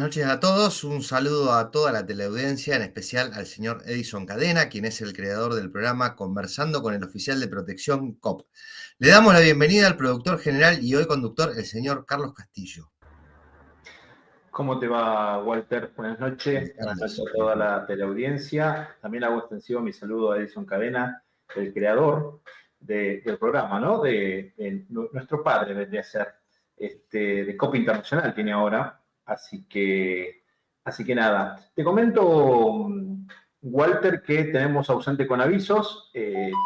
buenas noches a todos. Un saludo a toda la teleaudiencia, en especial al señor Edison Cadena, quien es el creador del programa Conversando con el Oficial de Protección COP. Le damos la bienvenida al productor general y hoy conductor, el señor Carlos Castillo. ¿Cómo te va, Walter? Buenas noches. Buenas noches a toda la teleaudiencia. También hago extensivo mi saludo a Edison Cadena, el creador del programa, ¿no? De nuestro padre, vendría a ser, de Copa Internacional tiene ahora. Así que nada. Te comento, Walter, que tenemos ausente con avisos,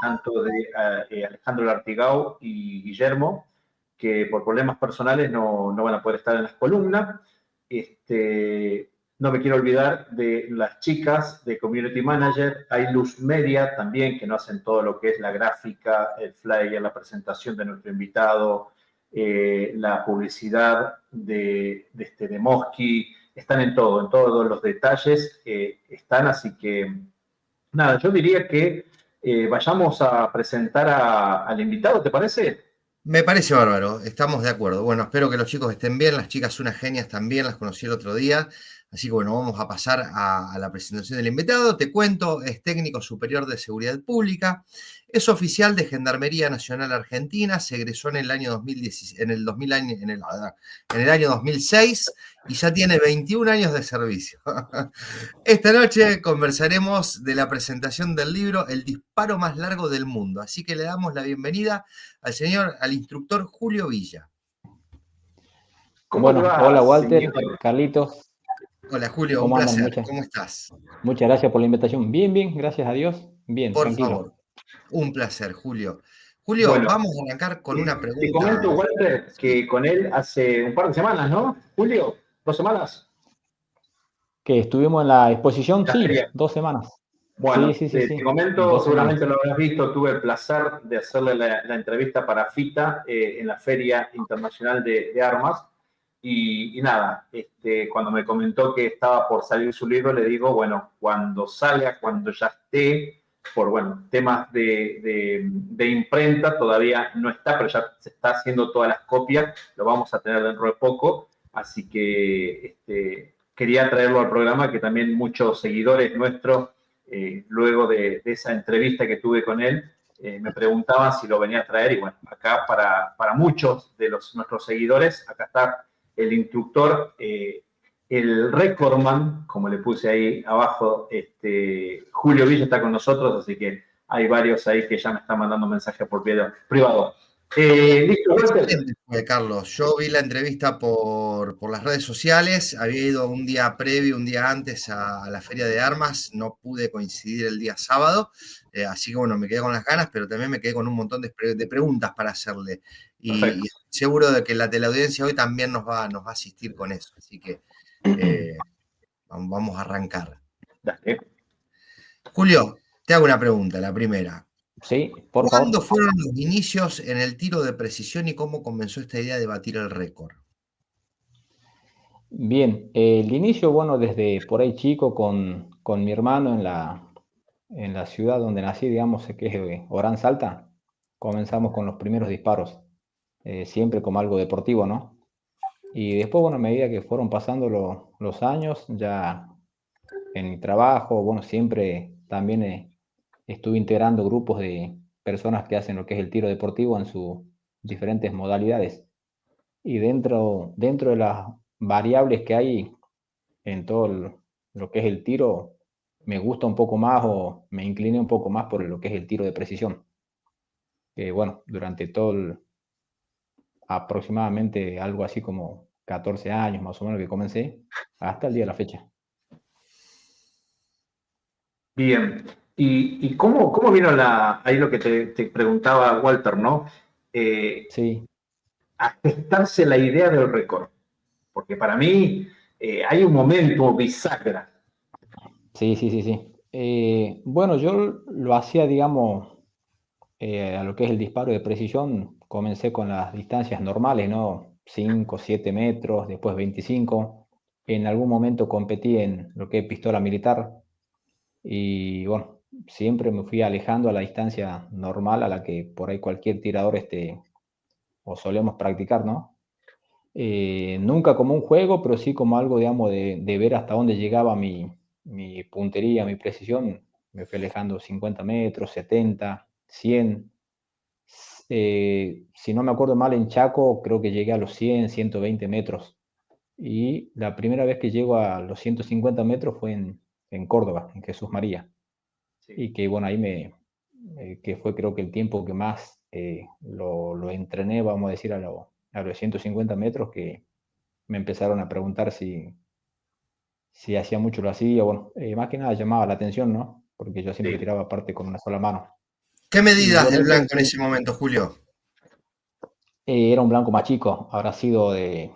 tanto de Alejandro Lartigau y Guillermo, que por problemas personales no van a poder estar en las columnas. No me quiero olvidar de las chicas de Community Manager. Hay Luz Media también, que nos hacen todo lo que es la gráfica, el flyer, la presentación de nuestro invitado, la publicidad de Mosky. Están en todo, en todos los detalles están. Así que, nada, yo diría que vayamos a presentar al invitado, ¿te parece? Me parece bárbaro, estamos de acuerdo. Bueno, espero que los chicos estén bien, las chicas unas genias también, las conocí el otro día. Así que bueno, vamos a pasar a la presentación del invitado. Te cuento, es técnico superior de seguridad pública, es oficial de Gendarmería Nacional Argentina, se egresó en el año 2016, en el año 2006 y ya tiene 21 años de servicio. Esta noche conversaremos de la presentación del libro El disparo más largo del mundo. Así que le damos la bienvenida al instructor Julio Villa. ¿Cómo te va, hola Walter, señor? Carlitos. Hola Julio, un ¿Cómo andan? placer. ¿Cómo estás? Muchas gracias por la invitación. Bien, gracias a Dios. Bien, Por tranquilo. favor, un placer, Julio. Julio, Bueno, vamos a arrancar con una te pregunta. comento, Walter, que con él hace un par de semanas, ¿no? Julio, 2 semanas. ¿Que estuvimos en la exposición? La Sí, feria. 2 semanas. Bueno, Sí. te comento, 2 seguramente semanas. lo habrás visto, tuve el placer de hacerle la entrevista para FITA en la Feria Internacional de Armas. Y nada, cuando me comentó que estaba por salir su libro, le digo, bueno, cuando salga, cuando ya esté, por temas de imprenta, todavía no está, pero ya se está haciendo todas las copias, lo vamos a tener dentro de poco, así que quería traerlo al programa, que también muchos seguidores nuestros, luego de esa entrevista que tuve con él, me preguntaban si lo venía a traer, y bueno, acá para muchos de nuestros seguidores, acá está el instructor, el recordman, como le puse ahí abajo, Julio Villa está con nosotros, así que hay varios ahí que ya me están mandando mensajes por privado. Listo, Excelente, Carlos. Yo vi la entrevista por las redes sociales, había ido un día previo, un día antes a la Feria de Armas, no pude coincidir el día sábado, así que bueno, me quedé con las ganas, pero también me quedé con un montón de preguntas para hacerle. Y seguro de que la teleaudiencia hoy también nos va a asistir con eso, así que vamos a arrancar. Dale. Julio, te hago una pregunta, la primera. Sí, por favor. ¿Cuándo fueron los inicios en el tiro de precisión y cómo comenzó esta idea de batir el récord? Bien, el inicio, bueno, desde por ahí chico con mi hermano en la ciudad donde nací, digamos, que es Orán Salta, comenzamos con los primeros disparos, siempre como algo deportivo, ¿no? Y después, bueno, a medida que fueron pasando los años, ya en mi trabajo, bueno, siempre también estuve integrando grupos de personas que hacen lo que es el tiro deportivo en sus diferentes modalidades. Y dentro de las variables que hay en todo lo que es el tiro, me gusta un poco más o me incliné un poco más por lo que es el tiro de precisión. Que bueno, durante aproximadamente algo así como 14 años más o menos que comencé, hasta el día de la fecha. Bien. ¿Y cómo vino ahí lo que te preguntaba Walter, ¿no? Sí. A gestarse la idea del récord. Porque para mí hay un momento bisagra. Sí. Bueno, yo lo hacía, digamos, a lo que es el disparo de precisión, comencé con las distancias normales, ¿no? 5, 7 metros, después 25. En algún momento competí en lo que es pistola militar y bueno, siempre me fui alejando a la distancia normal a la que por ahí cualquier tirador o solemos practicar, ¿no? Nunca como un juego, pero sí como algo, digamos, de ver hasta dónde llegaba mi puntería, mi precisión. Me fui alejando 50 metros, 70, 100. Si no me acuerdo mal, en Chaco creo que llegué a los 100, 120 metros. Y la primera vez que llego a los 150 metros fue en Córdoba, en Jesús María. Sí. Y que bueno, ahí que fue creo que el tiempo que más lo entrené, vamos a decir, a los 150 metros, que me empezaron a preguntar si hacía mucho lo hacía. Bueno, más que nada llamaba la atención, ¿no? Porque yo siempre Sí. tiraba aparte con una sola mano. ¿Qué Y medidas bueno, el eso blanco en ese momento, Julio? era un blanco más chico, habrá sido de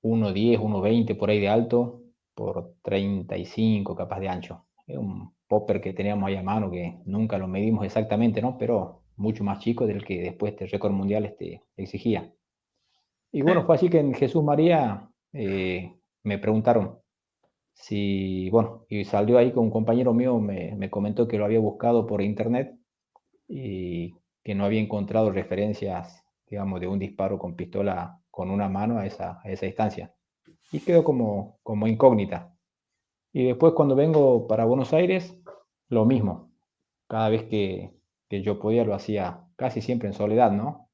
1,10, 1,20 por ahí de alto, por 35 capaz de ancho. Es un popper que teníamos ahí a mano, que nunca lo medimos exactamente, ¿no? Pero mucho más chico del que después este récord mundial exigía. Y bueno, Sí. fue así que en Jesús María me preguntaron bueno, y salió ahí con un compañero mío, me comentó que lo había buscado por internet y que no había encontrado referencias, digamos, de un disparo con pistola con una mano a esa distancia. Y quedó como incógnita. Y después cuando vengo para Buenos Aires, lo mismo. Cada vez que yo podía lo hacía casi siempre en soledad, ¿no?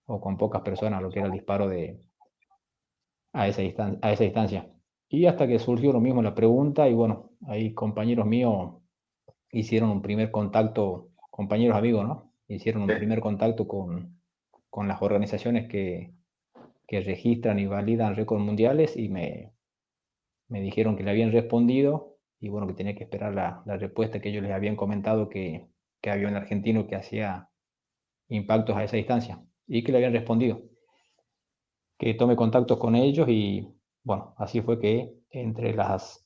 O con pocas personas, lo que era el disparo a esa distancia. Y hasta que surgió lo mismo la pregunta y bueno, ahí compañeros míos hicieron un primer contacto, compañeros amigos, ¿no? Hicieron un Sí. primer contacto con las organizaciones que registran y validan récords mundiales y me dijeron que le habían respondido y bueno, que tenía que esperar la respuesta que ellos les habían comentado que había un argentino que hacía impactos a esa distancia y que le habían respondido, que tome contactos con ellos y bueno, así fue que entre las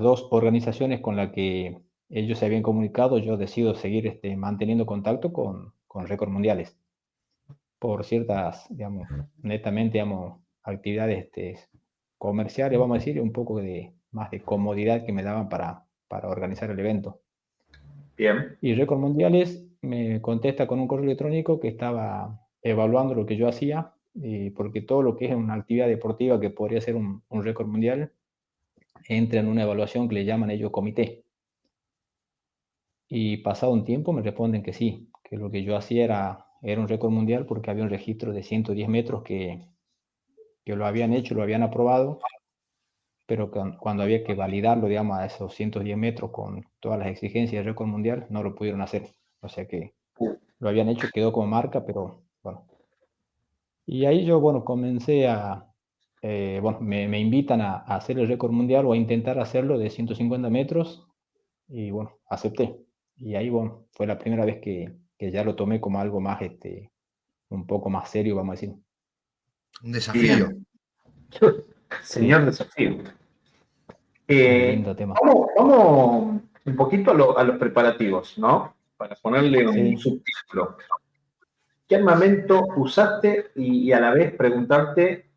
dos organizaciones con las que ellos se habían comunicado, yo decido seguir manteniendo contacto con récords mundiales por ciertas, digamos, netamente, digamos, actividades comerciales, vamos a decir, un poco más de comodidad que me daban para organizar el evento. Bien. Y Récord Mundiales me contesta con un correo electrónico que estaba evaluando lo que yo hacía, porque todo lo que es una actividad deportiva que podría ser un récord mundial entra en una evaluación que le llaman ellos comité. Y pasado un tiempo me responden que sí, que lo que yo hacía era un récord mundial porque había un registro de 110 metros que lo habían hecho, lo habían aprobado, pero cuando había que validarlo, digamos, a esos 110 metros con todas las exigencias del récord mundial, no lo pudieron hacer. O sea que lo habían hecho, quedó como marca, pero bueno. Y ahí yo, bueno, bueno, me invitan a hacer el récord mundial o a intentar hacerlo de 150 metros y bueno, acepté. Y ahí, bueno, fue la primera vez que ya lo tomé como algo más, un poco más serio, vamos a decir. Un desafío. Bien. Sí, Señor desafío. un lindo tema. Vamos un poquito a los preparativos, ¿no? Para ponerle un Sí, subtítulo. ¿Qué armamento usaste y a la vez preguntarte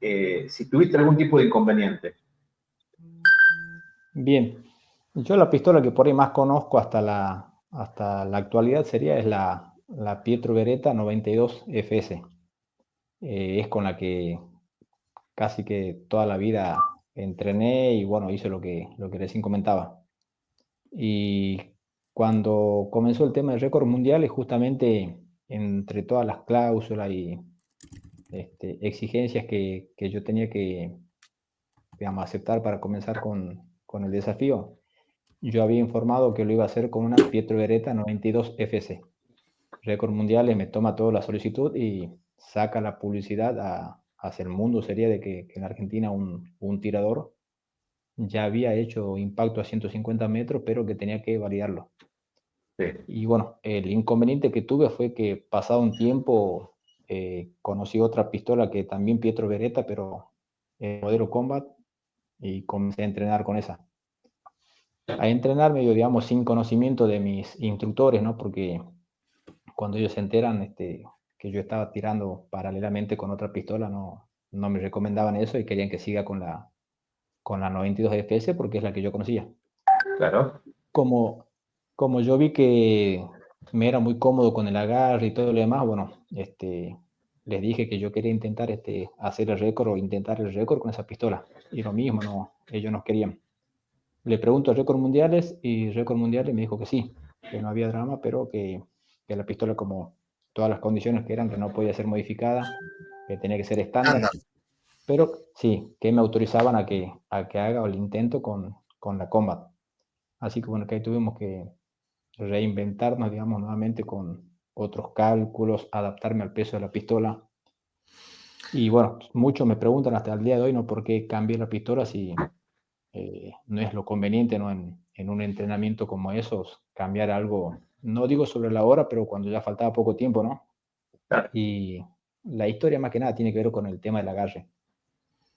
si tuviste algún tipo de inconveniente? bien. Yo la pistola que por ahí más conozco hasta la actualidad es la Pietro Beretta 92 FS. Es con la que casi que toda la vida entrené y bueno, hice lo que recién comentaba. Y cuando comenzó el tema de récords mundiales, justamente entre todas las cláusulas y exigencias que yo tenía que, digamos, aceptar para comenzar con el desafío, yo había informado que lo iba a hacer con una Pietro Beretta 92 FC. Récord mundiales me toma toda la solicitud y saca la publicidad hacia el mundo. Sería de que en Argentina un tirador ya había hecho impacto a 150 metros, pero que tenía que validarlo. Sí. Y bueno, el inconveniente que tuve fue que pasado un tiempo conocí otra pistola que también Pietro Beretta, pero modelo Combat, y comencé a entrenar con esa. A entrenar medio, digamos, sin conocimiento de mis instructores, ¿no? Porque cuando ellos se enteran que yo estaba tirando paralelamente con otra pistola, no me recomendaban eso y querían que siga con la 92 FPS porque es la que yo conocía. Claro. Como, como yo vi que me era muy cómodo con el agarre y todo lo demás, bueno, les dije que yo quería intentar hacer el récord o intentar el récord con esa pistola. Y lo mismo, no, ellos no querían. Le pregunto récord mundiales y récord mundiales me dijo que sí, que no había drama, pero que la pistola, como todas las condiciones que eran, que no podía ser modificada, que tenía que ser Estándar. estándar, pero sí, que me autorizaban a que haga el intento con la Combat. Así que bueno, que ahí tuvimos que reinventarnos, digamos, nuevamente con otros cálculos, adaptarme al peso de la pistola. Y bueno, muchos me preguntan hasta el día de hoy, ¿no? ¿Por qué cambié la pistola si no es lo conveniente, ¿no? En un entrenamiento como esos, cambiar algo, no digo sobre la hora, pero cuando ya faltaba poco tiempo, ¿no? Claro, Y la historia más que nada tiene que ver con el tema del agarre,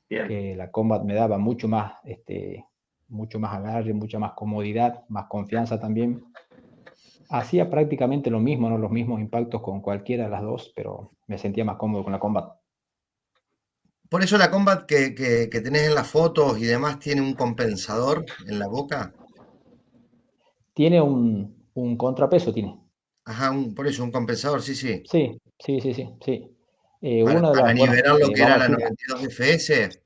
bien. que la Combat me daba mucho más agarre, mucha más comodidad, más confianza también. Hacía prácticamente lo mismo, ¿no? Los mismos impactos con cualquiera de las dos, pero me sentía más cómodo con la Combat. Por eso la Combat que tenés en las fotos y demás tiene un compensador en la boca. Tiene un contrapeso, tiene. Ajá, por eso un compensador, sí, sí. Sí, sí, sí, sí, sí. Para, Una de para las, bueno, nivelar lo que era vamos a la decir, 92 FS.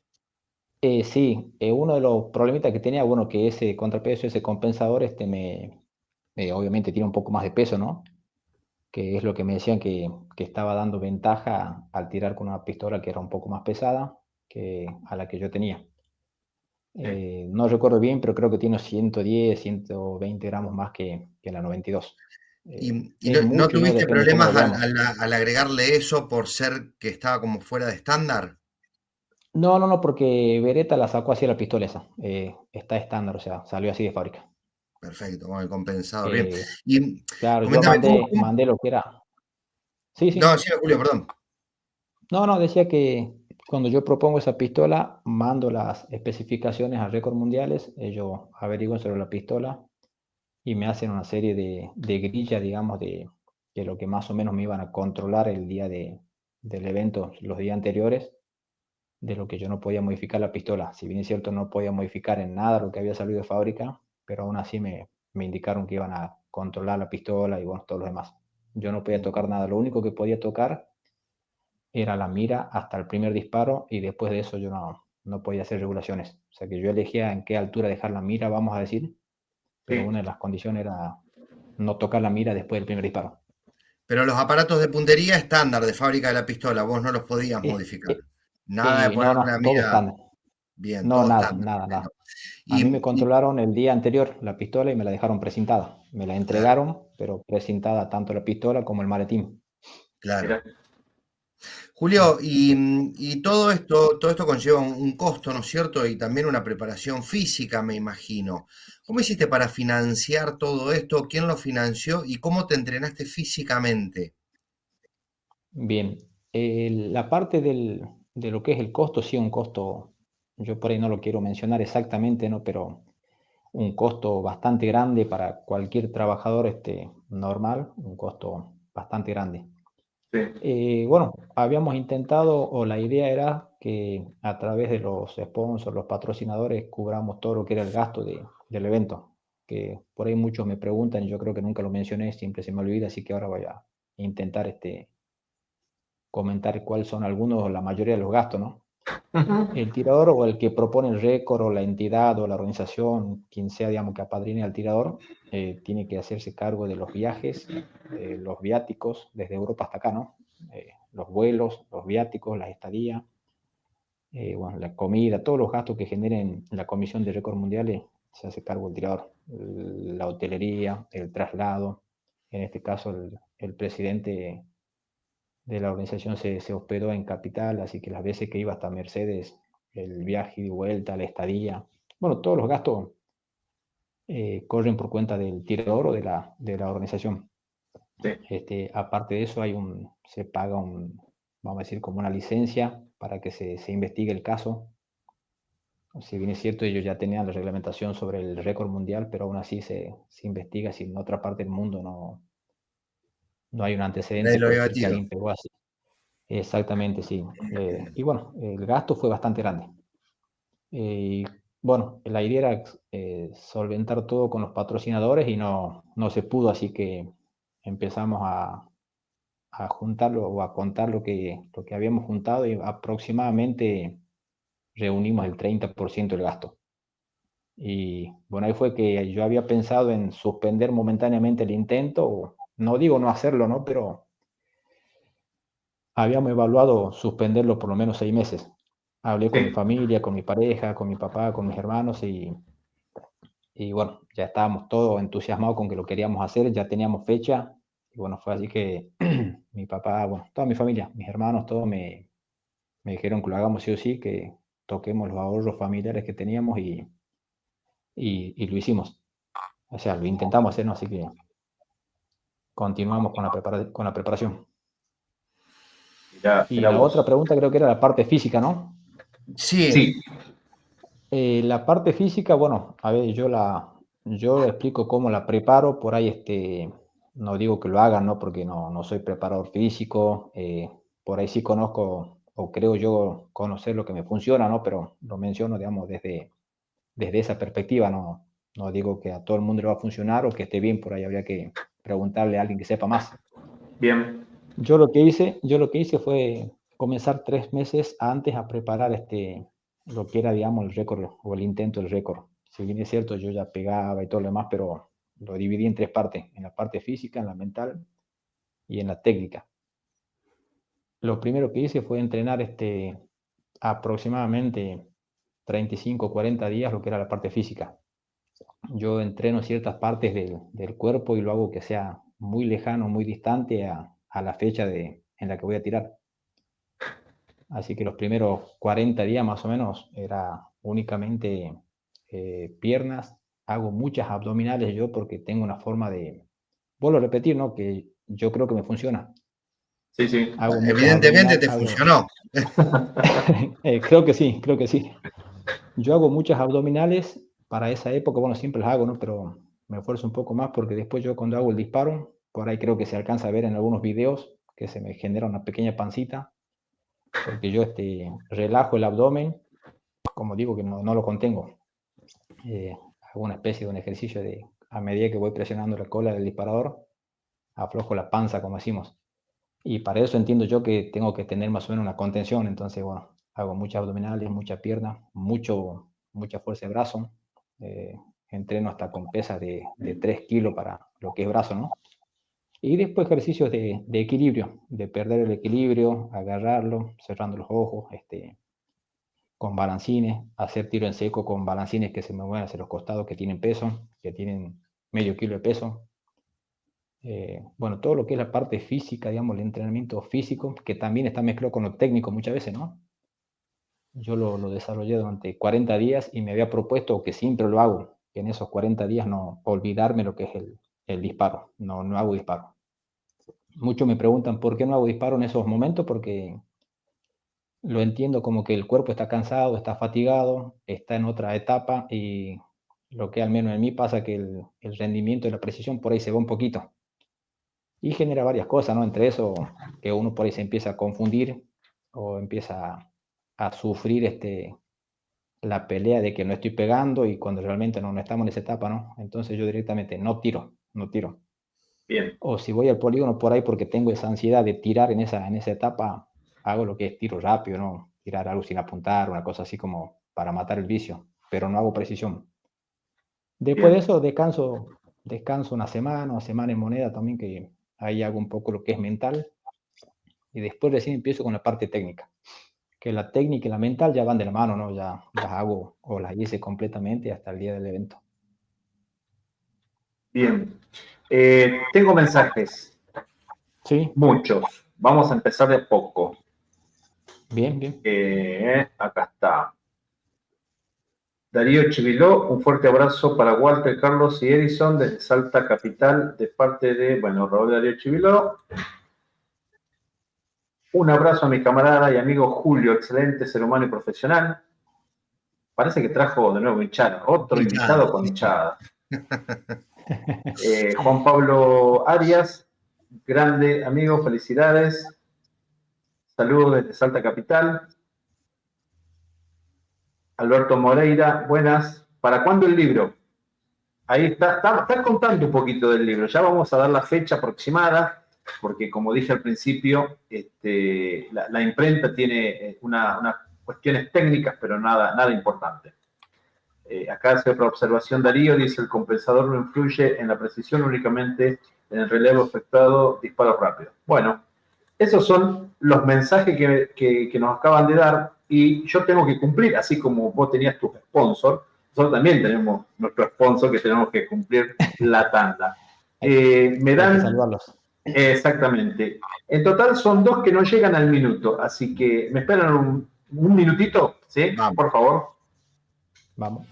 sí, uno de los problemitas que tenía, bueno, que ese contrapeso, ese compensador, obviamente tiene un poco más de peso, ¿no? Que es lo que me decían que estaba dando ventaja al tirar con una pistola que era un poco más pesada que a la que yo tenía. Sí. No recuerdo bien, pero creo que tiene 110, 120 gramos más que la 92. Y Es no mucho y no tuviste depende cómo lo problemas veamos. al agregarle eso por ser que estaba como fuera de estándar. No, no, no, porque Beretta la sacó así la pistola esa. Está estándar, o sea, salió así de fábrica. Perfecto, con el compensador, bien. Eh, Y claro, yo coméntame, mandé lo que era. Sí, No, sí. sí, Julio, perdón. No, no, decía que cuando yo propongo esa pistola, mando las especificaciones a récord mundiales, ellos averiguan sobre la pistola y me hacen una serie de grillas, digamos, de lo que más o menos me iban a controlar el día del evento, los días anteriores, de lo que yo no podía modificar la pistola. Si bien es cierto, no podía modificar en nada lo que había salido de fábrica, pero aún así me indicaron que iban a controlar la pistola y bueno, todo lo demás. Yo no podía tocar nada, lo único que podía tocar era la mira hasta el primer disparo y después de eso yo no podía hacer regulaciones. O sea que yo elegía en qué altura dejar la mira, vamos a decir, pero Sí. una de las condiciones era no tocar la mira después del primer disparo. Pero los aparatos de puntería estándar de fábrica de la pistola, vos no los podías Es, modificar. Nada de no, ponerle no, una todo mira estándar. bien, No, todo nada, estándar. nada, nada. Perfecto. A mí me Y controlaron el día anterior la pistola y me la dejaron precintada. Me la claro, entregaron, pero precintada tanto la pistola como el maletín. claro. Mira. Julio, y todo esto conlleva un costo, ¿no es cierto? Y también una preparación física, me imagino. ¿Cómo hiciste para financiar todo esto? ¿Quién lo financió? ¿Y cómo te entrenaste físicamente? Bien, la parte de lo que es el costo, sí, un costo, yo por ahí no lo quiero mencionar exactamente, ¿no? Pero un costo bastante grande para cualquier trabajador normal, un costo bastante grande. Sí, Bueno, habíamos intentado, o la idea era que a través de los sponsors, los patrocinadores, cubramos todo lo que era el gasto del evento, que por ahí muchos me preguntan y yo creo que nunca lo mencioné, siempre se me olvida, así que ahora voy a intentar comentar cuáles son algunos o la mayoría de los gastos, ¿no? El tirador o el que propone el récord o la entidad o la organización, quien sea, digamos, que apadrine al tirador, tiene que hacerse cargo de los viajes, los viáticos, desde Europa hasta acá, ¿no? Los vuelos, los viáticos, las estadías, bueno, la comida, todos los gastos que generen la Comisión de Récords Mundiales, se hace cargo el tirador. La hotelería, el traslado, en este caso el presidente de la organización se hospedó en Capital, así que las veces que iba hasta Mercedes, el viaje y vuelta, la estadía, bueno, todos los gastos corren por cuenta del tirador o de la organización. sí, Aparte de eso, se paga vamos a decir, como una licencia para que se investigue el caso. Si bien es cierto, ellos ya tenían la reglamentación sobre el récord mundial, pero aún así se investiga si en otra parte del mundo no hay un Nadie antecedente, lo por había decir que batido. alguien pegó así. Exactamente, sí. Y bueno, el gasto fue bastante grande. Y bueno, la idea era solventar todo con los patrocinadores y no se pudo, así que empezamos a a juntarlo o a contar lo que habíamos juntado y aproximadamente reunimos el 30% del gasto. Y bueno, ahí fue que yo había pensado en suspender momentáneamente el intento, no digo no hacerlo, ¿no? Pero habíamos evaluado suspenderlo por lo menos 6 meses. Hablé con mi Sí, familia, con mi pareja, con mi papá, con mis hermanos y bueno, ya estábamos todos entusiasmados con que lo queríamos hacer, ya teníamos fecha. Y bueno, fue así que mi papá, bueno, toda mi familia, mis hermanos, todos me dijeron que lo hagamos sí o sí, que toquemos los ahorros familiares que teníamos y lo hicimos. O sea, lo intentamos hacer, ¿no? Así que continuamos con la preparación. mira, Y mira la otra vos. pregunta creo que era la parte física, ¿no? Sí, Sí, La parte física, bueno, a ver, yo explico cómo la preparo, por ahí no digo que lo hagan, ¿no? Porque no soy preparador físico, por ahí sí conozco o creo yo conocer lo que me funciona, ¿no? Pero lo menciono, digamos, desde esa perspectiva, no digo que a todo el mundo le va a funcionar o que esté bien, por ahí habría que preguntarle a alguien que sepa más. bien. Yo lo que hice fue comenzar 3 meses antes a preparar lo que era, digamos, el récord o el intento del récord. Si bien es cierto, yo ya pegaba y todo lo demás, pero lo dividí en 3 partes, en la parte física, en la mental y en la técnica. Lo primero que hice fue entrenar aproximadamente 35 o 40 días lo que era la parte física. Yo entreno ciertas partes del cuerpo y lo hago que sea muy lejano, muy distante a la fecha en la que voy a tirar. Así que los primeros 40 días más o menos era únicamente piernas. Hago muchas abdominales yo porque tengo una forma vuelvo a repetir, ¿no? Que yo creo que me funciona. Sí, sí. Hago muchas evidentemente abdominales, te funcionó. creo que sí, creo que sí. Yo hago muchas abdominales para esa época, bueno, siempre las hago, ¿no? Pero me esfuerzo un poco más porque después yo cuando hago el disparo, por ahí creo que se alcanza a ver en algunos videos que se me genera una pequeña pancita porque yo relajo el abdomen, como digo que no lo contengo. Hago una especie de un ejercicio a medida que voy presionando la cola del disparador, aflojo la panza, como decimos. Y para eso entiendo yo que tengo que tener más o menos una contención. Entonces, bueno, hago muchas abdominales, mucha pierna, mucha fuerza de brazo. eh, Entreno hasta con pesas de 3 kilos para lo que es brazo, ¿no? Y después ejercicios de equilibrio, de perder el equilibrio, agarrarlo, cerrando los ojos, con balancines, hacer tiro en seco con balancines que se me mueven hacia los costados, que tienen peso, que tienen medio kilo de peso. Bueno, todo lo que es la parte física, digamos, el entrenamiento físico, que también está mezclado con lo técnico muchas veces, ¿no? Yo lo desarrollé durante 40 días y me había propuesto que siempre lo hago, que en esos 40 días no olvidarme lo que es el disparo, no hago disparo. Muchos me preguntan por qué no hago disparo en esos momentos, porque lo entiendo como que el cuerpo está cansado, está fatigado, está en otra etapa y lo que al menos en mí pasa que el rendimiento y la precisión por ahí se va un poquito y genera varias cosas, ¿no? Entre eso que uno por ahí se empieza a confundir o empieza a sufrir la pelea de que no estoy pegando y cuando realmente no estamos en esa etapa, ¿no? Entonces yo directamente no tiro. Bien, O si voy al polígono por ahí porque tengo esa ansiedad de tirar en esa etapa, hago lo que es tiro rápido, ¿no? Tirar algo sin apuntar, una cosa así como para matar el vicio, pero no hago precisión. Después de bien, eso descanso una semana en moneda también, que ahí hago un poco lo que es mental, y después recién empiezo con la parte técnica, que la técnica y la mental ya van de la mano, ¿no? Ya las hago o las hice completamente hasta el día del evento. bien. Tengo mensajes, Sí, muchos. Vamos a empezar de poco. bien, bien. Acá está. Darío Chiviló, un fuerte abrazo para Walter, Carlos y Edison desde Salta Capital, de parte de, bueno, Raúl Darío Chiviló. Un abrazo a mi camarada y amigo Julio, excelente ser humano y profesional. Parece que trajo de nuevo hinchada, otro invitado con hinchada. Juan Pablo Arias, grande amigo, felicidades. Saludos desde Salta Capital. Alberto Moreira, buenas. ¿Para cuándo el libro? Ahí está contando un poquito del libro. Ya vamos a dar la fecha aproximada. porque como dije al principio, la imprenta tiene unas cuestiones técnicas, pero nada importante. Acá hace otra observación Darío, dice el compensador no influye en la precisión, únicamente en el relevo efectuado, disparo rápido. Bueno, esos son los mensajes que nos acaban de dar y yo tengo que cumplir, así como vos tenías tu sponsor, nosotros también tenemos nuestro sponsor que tenemos que cumplir la tanda. Me dan... Hay que saludarlos. Exactamente. En total son 2 que no llegan al minuto, así que me esperan un minutito, ¿sí? Vamos. Por favor. Vamos.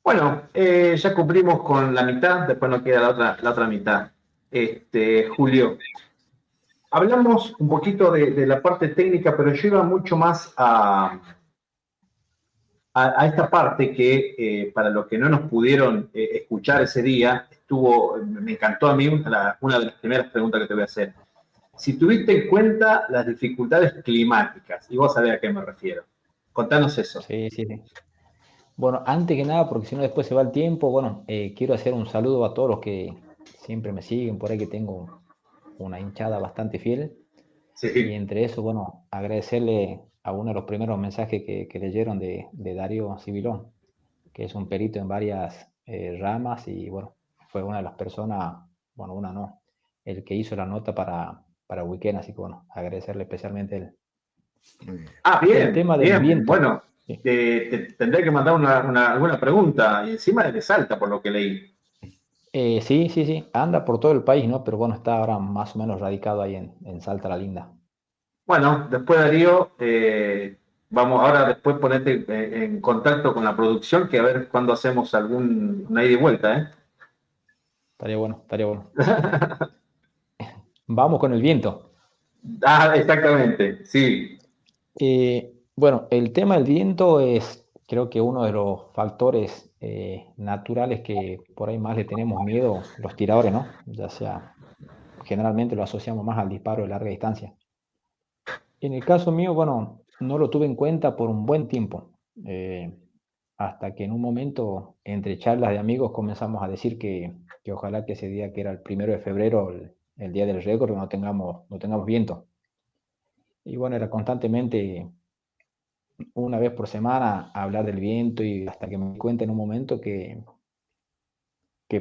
Bueno, ya cumplimos con la mitad, después nos queda la otra mitad. Julio, hablamos un poquito de la parte técnica, pero yo iba mucho más a esta parte que para los que no nos pudieron escuchar ese día, me encantó a mí una de las primeras preguntas que te voy a hacer. Si tuviste en cuenta las dificultades climáticas, y vos sabés a qué me refiero, contanos eso. Sí, sí, sí. Bueno, antes que nada, porque si no después se va el tiempo, bueno, quiero hacer un saludo a todos los que siempre me siguen, por ahí que tengo una hinchada bastante fiel. Y Sí, entre eso, bueno, agradecerle a uno de los primeros mensajes que leyeron de Darío Civilón, que es un perito en varias ramas y bueno, fue una de las personas, bueno, una no, el que hizo la nota para Weekend, así que bueno, agradecerle especialmente a él. Muy bien. El tema del bien. viento. Bueno, Sí. te tendré que mandar alguna pregunta, y encima es de Salta, por lo que leí. Sí, sí, sí, anda por todo el país, ¿no? Pero bueno, está ahora más o menos radicado ahí en Salta la Linda. Bueno, después Darío, vamos ahora después ponerte en contacto con la producción, que a ver cuándo hacemos una ida y vuelta, ¿eh? Estaría bueno, estaría bueno. Vamos con el viento. Ah, exactamente, sí. Bueno, el tema del viento es, creo que uno de los factores naturales que por ahí más le tenemos miedo, los tiradores, ¿no? Ya sea, generalmente lo asociamos más al disparo de larga distancia. En el caso mío, bueno, no lo tuve en cuenta por un buen tiempo, hasta que en un momento, entre charlas de amigos, comenzamos a decir que ojalá que ese día, que era el 1 de febrero, el día del récord, no tengamos viento. Y bueno, era constantemente una vez por semana hablar del viento y hasta que me di cuenta en un momento que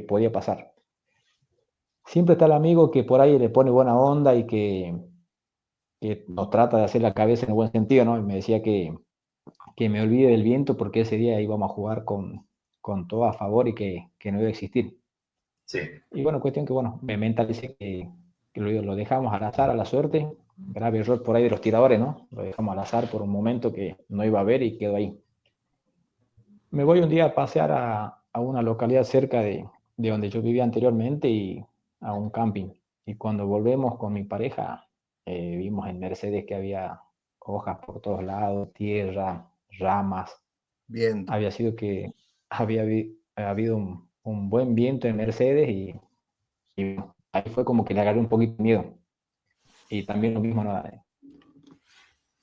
podía pasar. Siempre está el amigo que por ahí le pone buena onda y que nos trata de hacer la cabeza en el buen sentido, ¿no? Y me decía que me olvide del viento porque ese día íbamos a jugar con todo a favor y que no iba a existir. Sí, Y bueno, cuestión que, bueno, me mentalicé que lo dejamos al azar, a la suerte. Grave error por ahí de los tiradores, ¿no? Lo dejamos al azar por un momento que no iba a haber y quedó ahí. Me voy un día a pasear a una localidad cerca de donde yo vivía anteriormente y a un camping. Y cuando volvemos con mi pareja, vimos en Mercedes que había hojas por todos lados, tierra, ramas. Viento. Había sido que había habido un buen viento en Mercedes y ahí fue como que le agarré un poquito de miedo. Y también lo mismo, ¿no?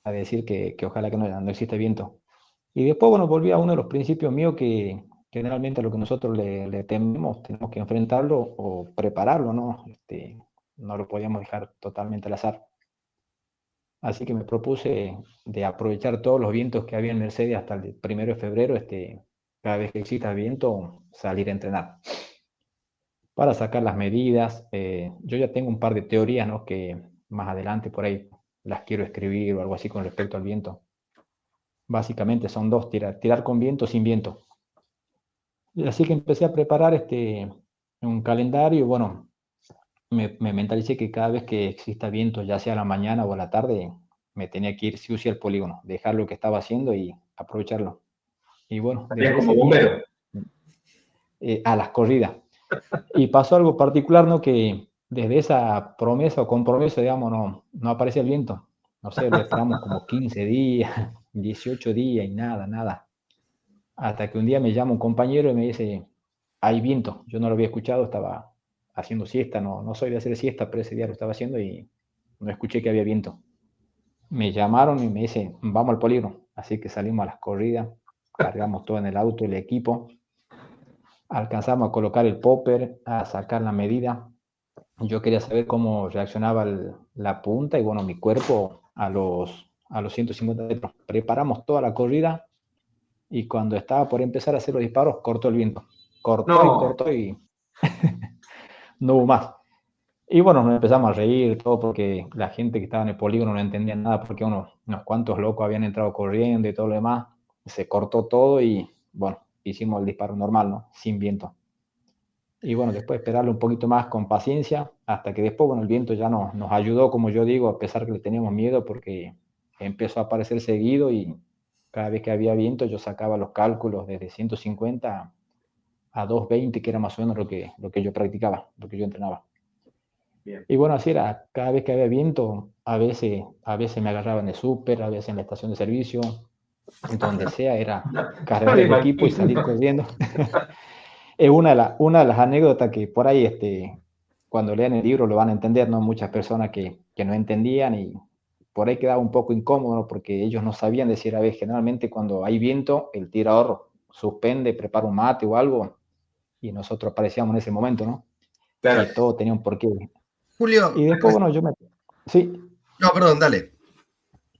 A decir que ojalá que no existe viento. Y después, bueno, volví a uno de los principios míos que generalmente a lo que nosotros le tememos, tenemos que enfrentarlo o prepararlo, ¿no? No lo podíamos dejar totalmente al azar. Así que me propuse de aprovechar todos los vientos que había en Mercedes hasta el 1 de febrero, cada vez que exista viento, salir a entrenar. Para sacar las medidas, yo ya tengo un par de teorías, ¿no? Que más adelante por ahí las quiero escribir o algo así con respecto al viento. Básicamente son dos, tirar con viento, sin viento. Y así que empecé a preparar un calendario y bueno, me mentalicé que cada vez que exista viento, ya sea a la mañana o a la tarde, me tenía que ir sí o sí al polígono, dejar lo que estaba haciendo y aprovecharlo. Y bueno, Salías desde como ese bombero. día a las corridas. Y pasó algo particular, ¿no? Que desde esa promesa o compromiso, digamos, no aparecía el viento. No sé, lo esperamos como 15 días, 18 días y nada, nada. Hasta que un día me llama un compañero y me dice, hay viento. Yo no lo había escuchado, estaba haciendo siesta, no soy de hacer siesta, pero ese día lo estaba haciendo y no escuché que había viento. Me llamaron y me dicen, vamos al polígono. Así que salimos a las corridas, cargamos todo en el auto, el equipo, alcanzamos a colocar el popper, a sacar la medida. Yo quería saber cómo reaccionaba la punta y bueno, mi cuerpo a los 150 metros. Preparamos toda la corrida y cuando estaba por empezar a hacer los disparos, cortó el viento. No, Cortó y no hubo más. Y bueno, nos empezamos a reír todo porque la gente que estaba en el polígono no entendía nada porque unos cuantos locos habían entrado corriendo y todo lo demás. Se cortó todo y bueno, hicimos el disparo normal, ¿no? Sin viento. Y bueno, después esperarle un poquito más con paciencia, hasta que después, bueno, el viento ya nos ayudó, como yo digo, a pesar que le teníamos miedo, porque empezó a aparecer seguido y cada vez que había viento yo sacaba los cálculos desde 150 a 220, que era más o menos lo que yo practicaba, lo que yo entrenaba. bien. Y bueno, así era, cada vez que había viento, a veces me agarraba en el súper, a veces en la estación de servicio, donde sea, era No cargar me el equipo y salir imagino. corriendo. Es una de las anécdotas que por ahí, cuando lean el libro lo van a entender, ¿no? Muchas personas que no entendían y por ahí quedaba un poco incómodo, ¿no? Porque ellos no sabían decir, a ver, generalmente cuando hay viento, el tirador suspende, prepara un mate o algo y nosotros aparecíamos en ese momento, ¿no? Claro. Y todo tenía un porqué. Y Julio, después, bueno, Sí, no, perdón, dale.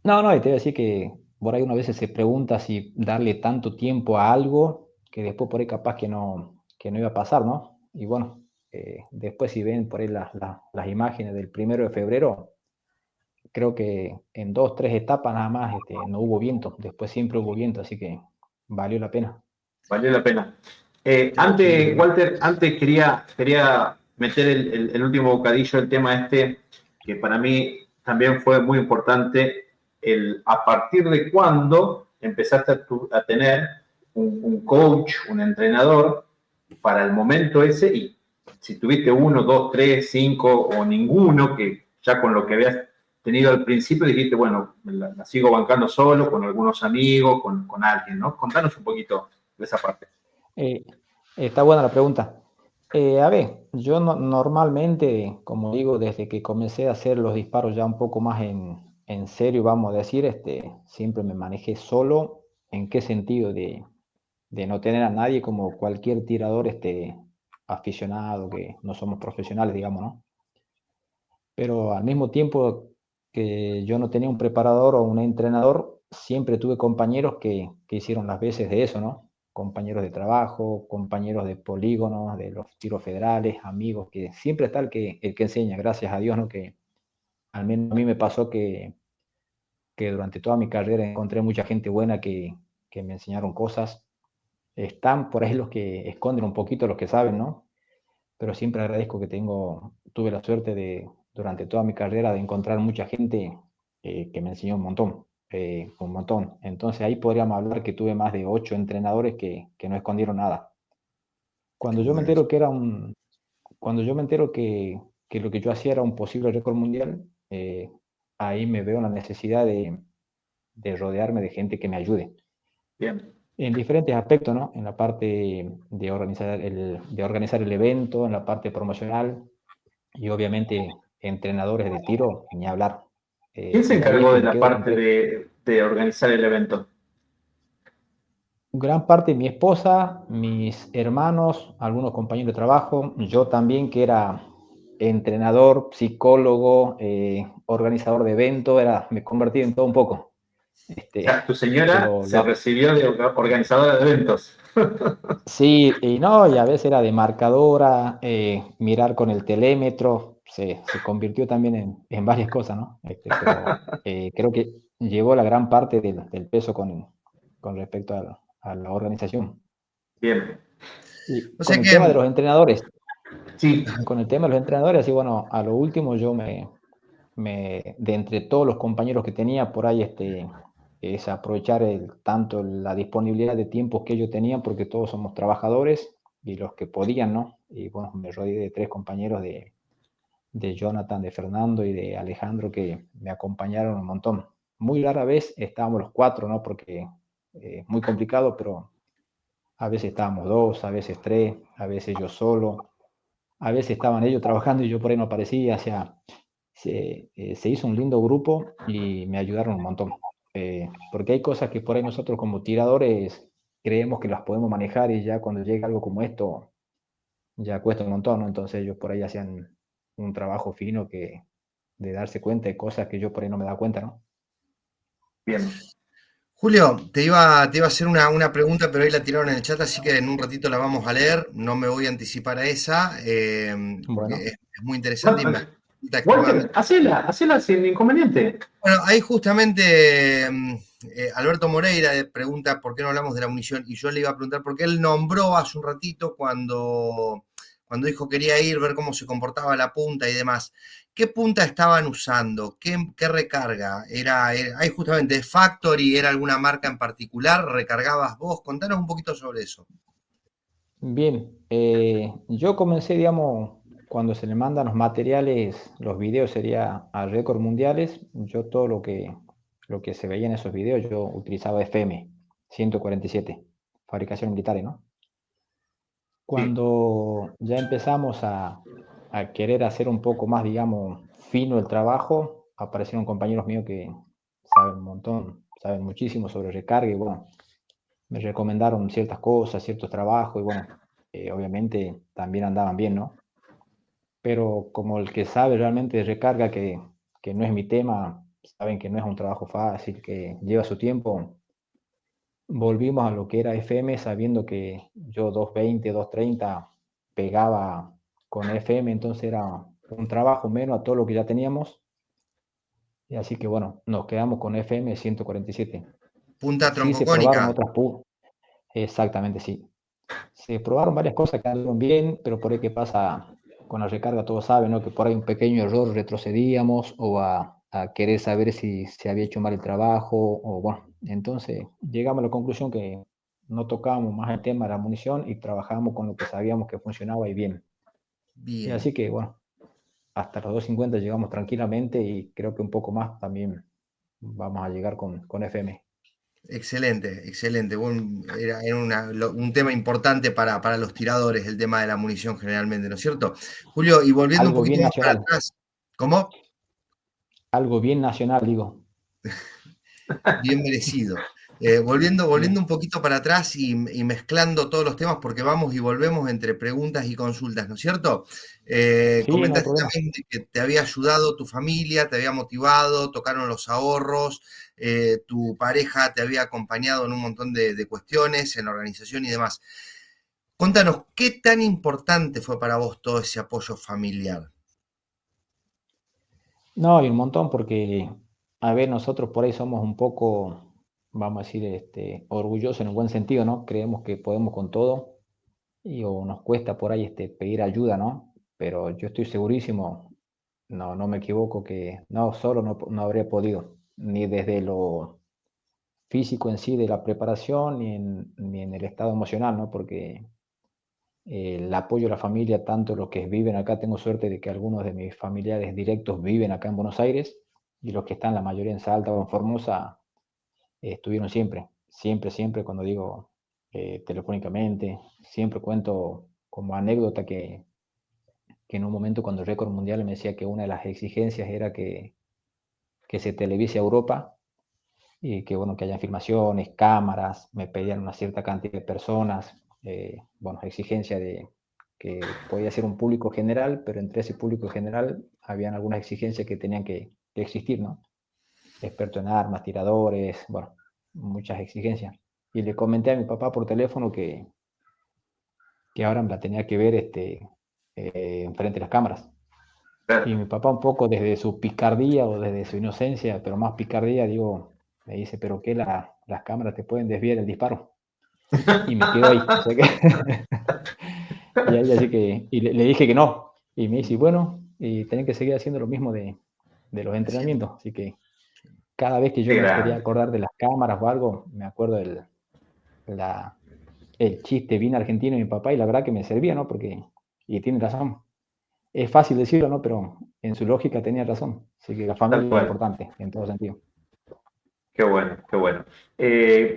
no, y te voy a decir que por ahí uno a veces se pregunta si darle tanto tiempo a algo que después por ahí capaz que no iba a pasar, ¿no? Y bueno, después si ven por ahí las imágenes del 1 de febrero, creo que en 2, 3 etapas nada más no hubo viento, después siempre hubo viento, así que valió la pena. Valió la pena. Sí, Antes, sí, Walter, antes quería meter el último bocadillo, el tema que para mí también fue muy importante, a partir de cuándo empezaste a tener un coach, un entrenador para el momento ese, y si tuviste uno, dos, tres, cinco o ninguno, que ya con lo que habías tenido al principio dijiste, bueno, la sigo bancando solo, con algunos amigos, con alguien, ¿no? Contanos un poquito de esa parte. Eh, está buena la pregunta. A ver, yo normalmente, como digo, desde que comencé a hacer los disparos ya un poco más en serio, vamos a decir, siempre me manejé solo. ¿En qué sentido? De no tener a nadie como cualquier tirador aficionado, que no somos profesionales, digamos, ¿no? Pero al mismo tiempo que yo no tenía un preparador o un entrenador, siempre tuve compañeros que hicieron las veces de eso, ¿no? Compañeros de trabajo, compañeros de polígonos, de los tiros federales, amigos, que siempre está el que enseña, gracias a Dios, ¿no? Que al menos a mí me pasó que durante toda mi carrera encontré mucha gente buena que me enseñaron cosas. Están por ahí los que esconden un poquito, los que saben, ¿no? Pero siempre agradezco que tuve la suerte durante toda mi carrera, de encontrar mucha gente que me enseñó un montón, un montón. Entonces ahí podríamos hablar que tuve más de 8 entrenadores que no escondieron nada. Qué Cuando yo me bueno. entero cuando yo me entero que lo que yo hacía era un posible récord mundial, ahí me veo la necesidad de rodearme de gente que me ayude Bien. en diferentes aspectos, ¿no? En la parte de organizar el evento, en la parte promocional, y obviamente entrenadores de tiro, ni hablar. ¿Quién se Y ahí es encargó que de me la quedo con parte tres. de organizar el evento? Gran parte de mi esposa, mis hermanos, algunos compañeros de trabajo, yo también que era entrenador, psicólogo, organizador de eventos, me convertí en todo un poco. O sea, tu señora Pero se recibió de organizadora de eventos. sí, y no, y a veces era de marcadora, mirar con el telémetro, se convirtió también en varias cosas, ¿no? Pero creo que llevó la gran parte del peso con respecto a la organización. Bien. Y O con sea el que, tema de los entrenadores, Sí, así bueno, a lo último yo de entre todos los compañeros que tenía por ahí, es aprovechar tanto la disponibilidad de tiempos que ellos tenían, porque todos somos trabajadores y los que podían, ¿no? Y bueno, me rodeé de 3 compañeros de Jonathan, de Fernando y de Alejandro que me acompañaron un montón. Muy rara vez estábamos los 4, ¿no? Porque es muy complicado, pero a veces estábamos 2, a veces 3, a veces yo solo, a veces estaban ellos trabajando y yo por ahí no aparecía, o sea, se hizo un lindo grupo y me ayudaron un montón. Porque hay cosas que por ahí nosotros como tiradores creemos que las podemos manejar y ya cuando llega algo como esto, ya cuesta un montón, ¿no? Entonces ellos por ahí hacían un trabajo fino de darse cuenta de cosas que yo por ahí no me daba cuenta, ¿no? bien. Julio, te iba a hacer una pregunta, pero ahí la tiraron en el chat, así que en un ratito la vamos a leer. No me voy a anticipar a esa, porque Bueno, es muy interesante y me resulta Walter, extremadamente. hacela sin inconveniente. Bueno, ahí justamente Alberto Moreira pregunta por qué no hablamos de la munición y yo le iba a preguntar porque él nombró hace un ratito cuando dijo quería ir, ver cómo se comportaba la punta y demás. ¿Qué punta estaban usando? ¿Qué recarga? Ahí justamente de Factory, ¿era alguna marca en particular? ¿Recargabas vos? Contanos un poquito sobre eso. bien, yo comencé, digamos, cuando se le mandan los materiales, los videos sería a récord mundiales, yo todo lo que se veía en esos videos, yo utilizaba FM 147, fabricación militar, ¿no? Sí, Cuando ya empezamos a querer hacer un poco más, digamos, fino el trabajo, aparecieron compañeros míos que saben un montón, saben muchísimo sobre recarga y bueno, me recomendaron ciertas cosas, ciertos trabajos y bueno, obviamente también andaban bien, ¿no? Pero como el que sabe realmente de recarga, que no es mi tema, saben que no es un trabajo fácil, que lleva su tiempo, volvimos a lo que era FM sabiendo que yo 220, 230 pegaba con FM, entonces era un trabajo menos a todo lo que ya teníamos. Y así que bueno, nos quedamos con FM 147. Punta Sí se probaron troncocónica. otras exactamente, sí. Se probaron varias cosas que andaron bien, pero por ahí que pasa con la recarga, todos saben, ¿no? Que por ahí un pequeño error retrocedíamos o a querer saber si se había hecho mal el trabajo o bueno, entonces llegamos a la conclusión que no tocábamos más el tema de la munición y trabajábamos con lo que sabíamos que funcionaba y bien. Y Bien. así que bueno, hasta los 250 llegamos tranquilamente y creo que un poco más también vamos a llegar con FM. Excelente, excelente. Era un tema importante para los tiradores, el tema de la munición generalmente, ¿no es cierto? Julio, y volviendo un Algo poquito bien más para nacional, atrás, ¿cómo? algo bien nacional, digo. Bien merecido. Volviendo Bien. un poquito para atrás y mezclando todos los temas, porque vamos y volvemos entre preguntas y consultas, ¿no es cierto? Sí, no hay Comentaste problema. también de que te había ayudado tu familia, te había motivado, tocaron los ahorros, tu pareja te había acompañado en un montón de cuestiones, en la organización y demás. Contanos, ¿qué tan importante fue para vos todo ese apoyo familiar? No, y un montón porque, a ver, nosotros por ahí somos un poco, vamos a decir, orgullosos en un buen sentido, ¿no? Creemos que podemos con todo y o nos cuesta por ahí pedir ayuda, ¿no? Pero yo estoy segurísimo, no me equivoco, que no, solo no habría podido, ni desde lo físico en sí de la preparación, ni en el estado emocional, ¿no? Porque el apoyo de la familia, tanto los que viven acá, tengo suerte de que algunos de mis familiares directos viven acá en Buenos Aires y los que están, la mayoría en Salta o en Formosa, estuvieron siempre, siempre, siempre, cuando digo telefónicamente, siempre cuento como anécdota que en un momento cuando el récord mundial me decía que una de las exigencias era que se televise a Europa y que bueno, que haya filmaciones, cámaras, me pedían una cierta cantidad de personas, bueno, exigencia de que podía ser un público general, pero entre ese público general habían algunas exigencias que tenían que existir, ¿no? Experto en armas, tiradores, bueno, muchas exigencias. Y le comenté a mi papá por teléfono que ahora me la tenía que ver enfrente de las cámaras. Y claro. mi papá un poco desde su picardía o desde su inocencia, pero más picardía, digo, Me dice, pero ¿qué? Las cámaras te pueden desviar el disparo. Y me quedo ahí. O sea que y ahí así que, y le dije que no. Y me dice, bueno, y tenés que seguir haciendo lo mismo de los Haciendo. entrenamientos. Así que cada vez que yo Qué me quería grande. acordar de las cámaras o algo, me acuerdo el chiste bien argentino de mi papá y la verdad que me servía, ¿no? Porque, y tiene razón. Es fácil decirlo, ¿no? Pero en su lógica tenía razón. Así que la Tal familia es cual. importante en todo sentido. Qué bueno, qué bueno.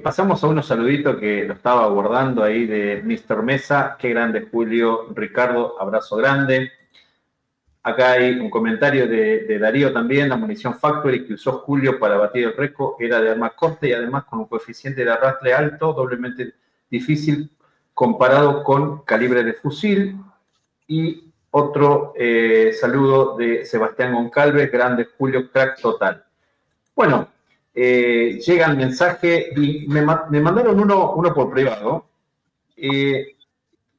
Pasamos a unos saluditos que lo estaba guardando ahí de Mr. Mesa. Qué grande, Julio. Ricardo, abrazo grande. Acá hay un comentario de Darío también. La munición Factory que usó Julio para batir el récord era de arma corta y además con un coeficiente de arrastre alto, doblemente difícil comparado con calibre de fusil. Y otro saludo de Sebastián Goncalves, grande Julio, crack total. Bueno, llega el mensaje y me mandaron uno por privado, que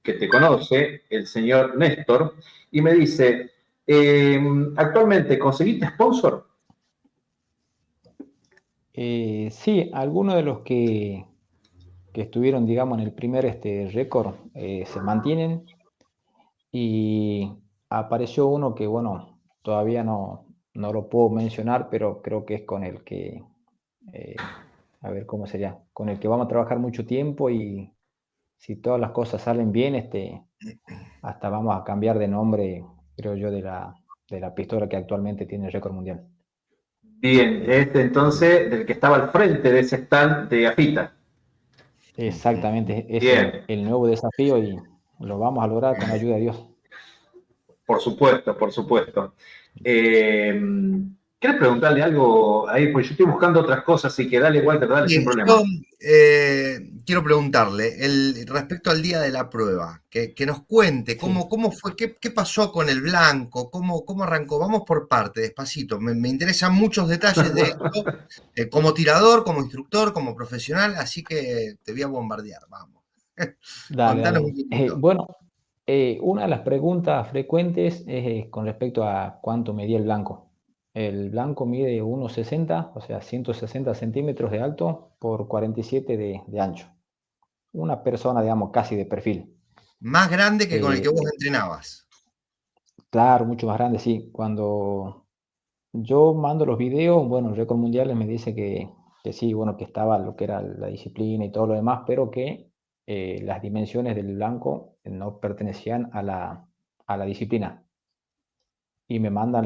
te conoce, el señor Néstor, y me dice, actualmente, ¿conseguiste sponsor? Sí, algunos de los que estuvieron, digamos, en el primer récord se mantienen y apareció uno que, bueno, todavía no lo puedo mencionar, pero creo que es con el que, eh, a ver cómo sería, con el que vamos a trabajar mucho tiempo y si todas las cosas salen bien, hasta vamos a cambiar de nombre, creo yo, de la pistola que actualmente tiene el récord mundial. Bien, este entonces, del que estaba al frente de ese stand de AFITA. Exactamente, es Bien, el nuevo desafío y lo vamos a lograr con la ayuda de Dios. por supuesto, por supuesto. ¿Quieres preguntarle algo ahí? Pues yo estoy buscando otras cosas, así que dale, Walter, dale sin Bien, yo problema. quiero preguntarle, respecto al día de la prueba, que nos cuente Sí, cómo fue, qué pasó con el blanco, cómo arrancó. Vamos por parte, despacito. Me interesan muchos detalles de esto, como tirador, como instructor, como profesional, así que te voy a bombardear, vamos. dale, Contanos dale. un poquito. Bueno, una de las preguntas frecuentes es con respecto a cuánto medía el blanco. El blanco mide 1,60, o sea, 160 centímetros de alto por 47 de ancho. Una persona, digamos, casi de perfil. Más grande que con el que Eh, vos entrenabas. claro, mucho más grande, sí. Cuando yo mando los videos, bueno, el récord mundial me dice que sí, bueno, que estaba lo que era la disciplina y todo lo demás, pero que las dimensiones del blanco no pertenecían a la disciplina. Y me manda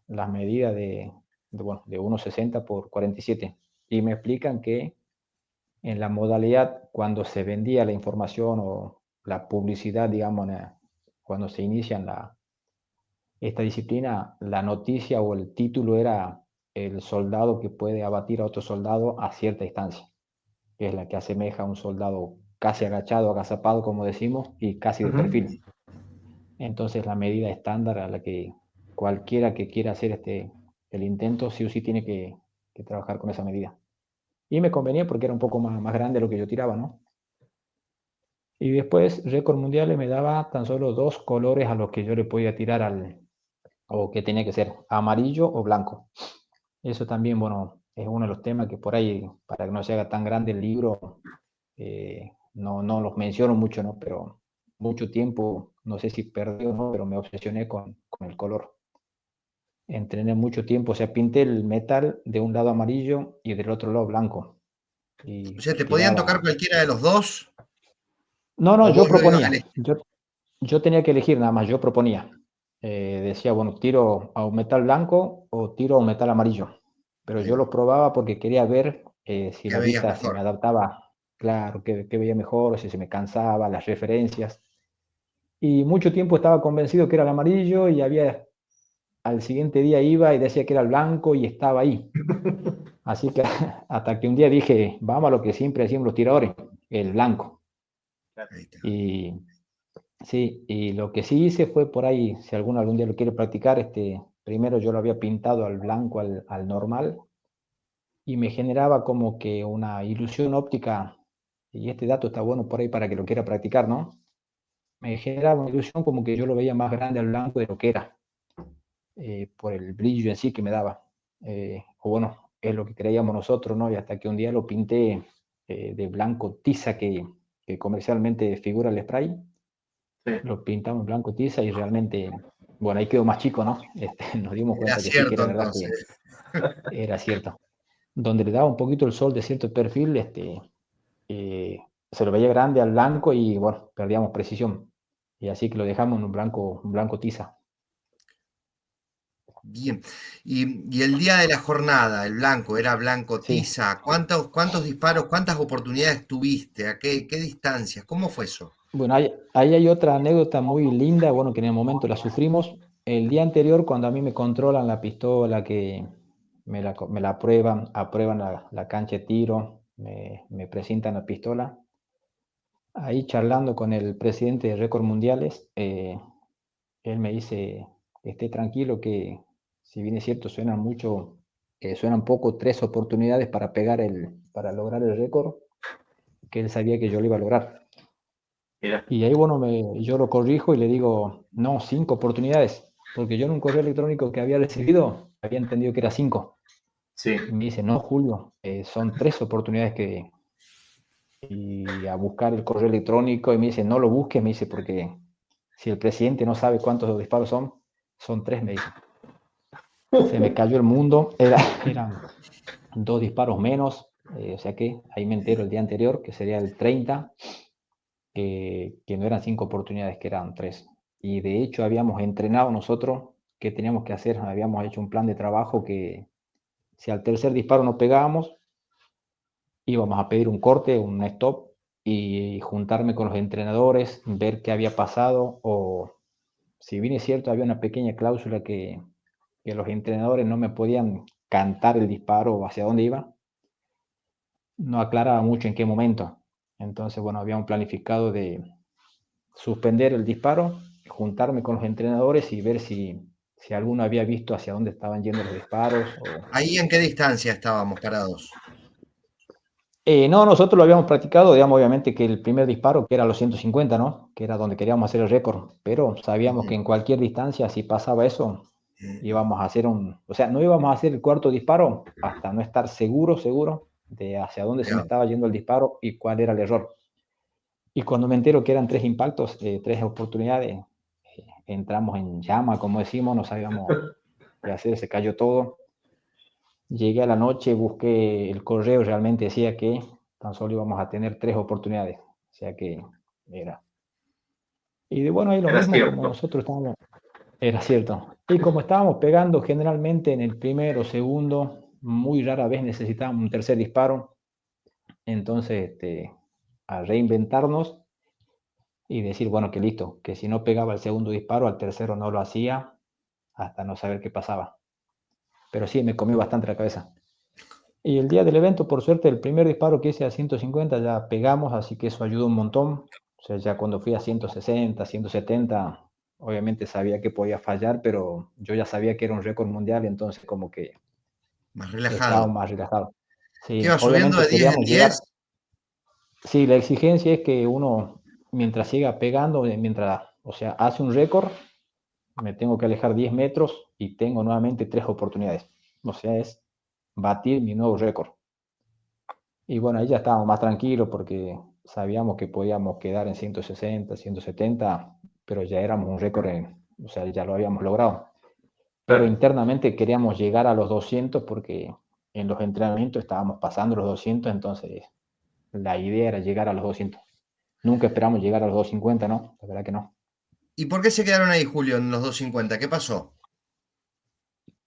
las medidas bueno, de 1,60 por 47. Y me explican que en la modalidad, cuando se vendía la información o la publicidad, digamos, cuando se inician esta disciplina, la noticia o el título era el soldado que puede abatir a otro soldado a cierta distancia, que es la que asemeja a un soldado casi agachado, agazapado, como decimos, y casi de Ujú. perfil. Entonces, la medida estándar a la que cualquiera que quiera hacer el intento, sí o sí tiene que trabajar con esa medida. Y me convenía porque era un poco más grande lo que yo tiraba, ¿no? Y después, récord mundial me daba tan solo dos colores a los que yo le podía tirar o que tenía que ser amarillo o blanco. Eso también, bueno, es uno de los temas que por ahí, para que no se haga tan grande el libro, no los menciono mucho, ¿no? Pero mucho tiempo, no sé si perdí o no, pero me obsesioné con el color. Entrené mucho tiempo, o sea, pinté el metal de un lado amarillo y del otro lado blanco. O Y sea, ¿te podían tocar tiraba. cualquiera de los dos? No, ¿O yo vos lo ibas a proponía. elegir? Yo tenía que elegir nada más, yo proponía. Decía, bueno, tiro a un metal blanco o tiro a un metal amarillo. Pero Ahí yo va. lo probaba porque quería ver si ¿Qué la veías vista se me mejor? adaptaba, claro, que veía mejor, o si se me cansaba, las referencias. Y mucho tiempo estaba convencido que era el amarillo y al siguiente día iba y decía que era el blanco y estaba ahí. Así que hasta que un día dije, vamos a lo que siempre decimos los tiradores, el blanco. Ahí está. Y sí, y lo que sí hice fue por ahí, si alguno algún día lo quiere practicar, primero yo lo había pintado al blanco, al normal, y me generaba como que una ilusión óptica, y este dato está bueno por ahí para que lo quiera practicar, ¿no? Me generaba una ilusión como que yo lo veía más grande al blanco de lo que era, por el brillo en sí que me daba. O bueno, es lo que creíamos nosotros, ¿no? Y hasta que un día lo pinté de blanco tiza, que comercialmente figura el spray, Sí. lo pintamos blanco tiza y realmente, bueno, ahí quedó más chico, ¿no? Nos dimos Era cuenta que sí, que cierto era verdad entonces. que era cierto. Donde le daba un poquito el sol de cierto perfil, eh, se lo veía grande al blanco y bueno, perdíamos precisión. Y así que lo dejamos en un blanco tiza. Bien. Y el día de la jornada, el blanco, era blanco Sí. tiza. ¿Cuántos disparos, cuántas oportunidades tuviste? ¿A qué distancias? ¿Cómo fue eso? Bueno, ahí hay otra anécdota muy linda, bueno, que en el momento la sufrimos. El día anterior, cuando a mí me controlan la pistola, que me la aprueban la cancha de tiro, me presentan la pistola, ahí charlando con el presidente de Récord Mundiales, él me dice que esté tranquilo, que si bien es cierto, suenan poco 3 oportunidades para lograr el récord, que él sabía que yo lo iba a lograr. Mira, Y ahí, bueno, yo lo corrijo y le digo, no, 5 oportunidades, porque yo en un correo electrónico que había recibido había entendido que era 5. sí. Y me dice, no, Julio, son 3 oportunidades y a buscar el correo electrónico y me dice, no lo busques, me dice, porque si el presidente no sabe cuántos disparos son 3, me dice. Se me cayó el mundo, eran 2 disparos menos, o sea que ahí me entero el día anterior, que sería el 30, que no eran 5 oportunidades, que eran 3. Y de hecho habíamos entrenado nosotros qué teníamos que hacer, habíamos hecho un plan de trabajo que si al tercer disparo no pegábamos, íbamos a pedir un corte, un stop, y juntarme con los entrenadores, ver qué había pasado, o si bien es cierto, había una pequeña cláusula que los entrenadores no me podían cantar el disparo hacia dónde iba, no aclaraba mucho en qué momento. Entonces, bueno, habíamos planificado de suspender el disparo, juntarme con los entrenadores y ver si alguno había visto hacia dónde estaban yendo los disparos. ¿Ahí en qué distancia estábamos parados? No, nosotros lo habíamos practicado, digamos, obviamente que el primer disparo, que era los 150, ¿no? Que era donde queríamos hacer el récord, pero sabíamos que Ujú. en cualquier distancia, si pasaba eso, íbamos a hacer o sea, no íbamos a hacer el cuarto disparo hasta no estar seguro de hacia dónde se me Ya. estaba yendo el disparo y cuál era el error. Y cuando me entero que eran 3 impactos, 3 oportunidades, entramos en llama, como decimos, no sabíamos qué hacer, se cayó todo. Llegué a la noche, busqué el correo, realmente decía que tan solo íbamos a tener 3 oportunidades, o sea que era. Y de bueno, ahí lo Era mismo, como cierto. nosotros estábamos, era cierto. Y como estábamos pegando generalmente en el primero o segundo, muy rara vez necesitábamos un tercer disparo, entonces a reinventarnos y decir, bueno, que listo, que si no pegaba el segundo disparo, al tercero no lo hacía, hasta no saber qué pasaba. Pero sí, me comió bastante la cabeza. Y el día del evento, por suerte, el primer disparo que hice a 150 ya pegamos, así que eso ayudó un montón. O sea, ya cuando fui a 160, 170, obviamente sabía que podía fallar, pero yo ya sabía que era un récord mundial, entonces como que Más estaba relajado. más relajado. ¿Qué Sí, va subiendo obviamente de 10 en queríamos llegar. 10? Sí, la exigencia es que uno, mientras siga pegando, mientras, o sea, hace un récord, me tengo que alejar 10 metros y tengo nuevamente 3 oportunidades. O sea, es batir mi nuevo récord. Y bueno, ahí ya estábamos más tranquilos porque sabíamos que podíamos quedar en 160, 170, pero ya éramos un récord, o sea, ya lo habíamos logrado. Pero Claro. internamente queríamos llegar a los 200 porque en los entrenamientos estábamos pasando los 200, entonces la idea era llegar a los 200. Nunca esperamos llegar a los 250, ¿no? La verdad que no. ¿Y por qué se quedaron ahí, Julio, en los 250? ¿Qué pasó?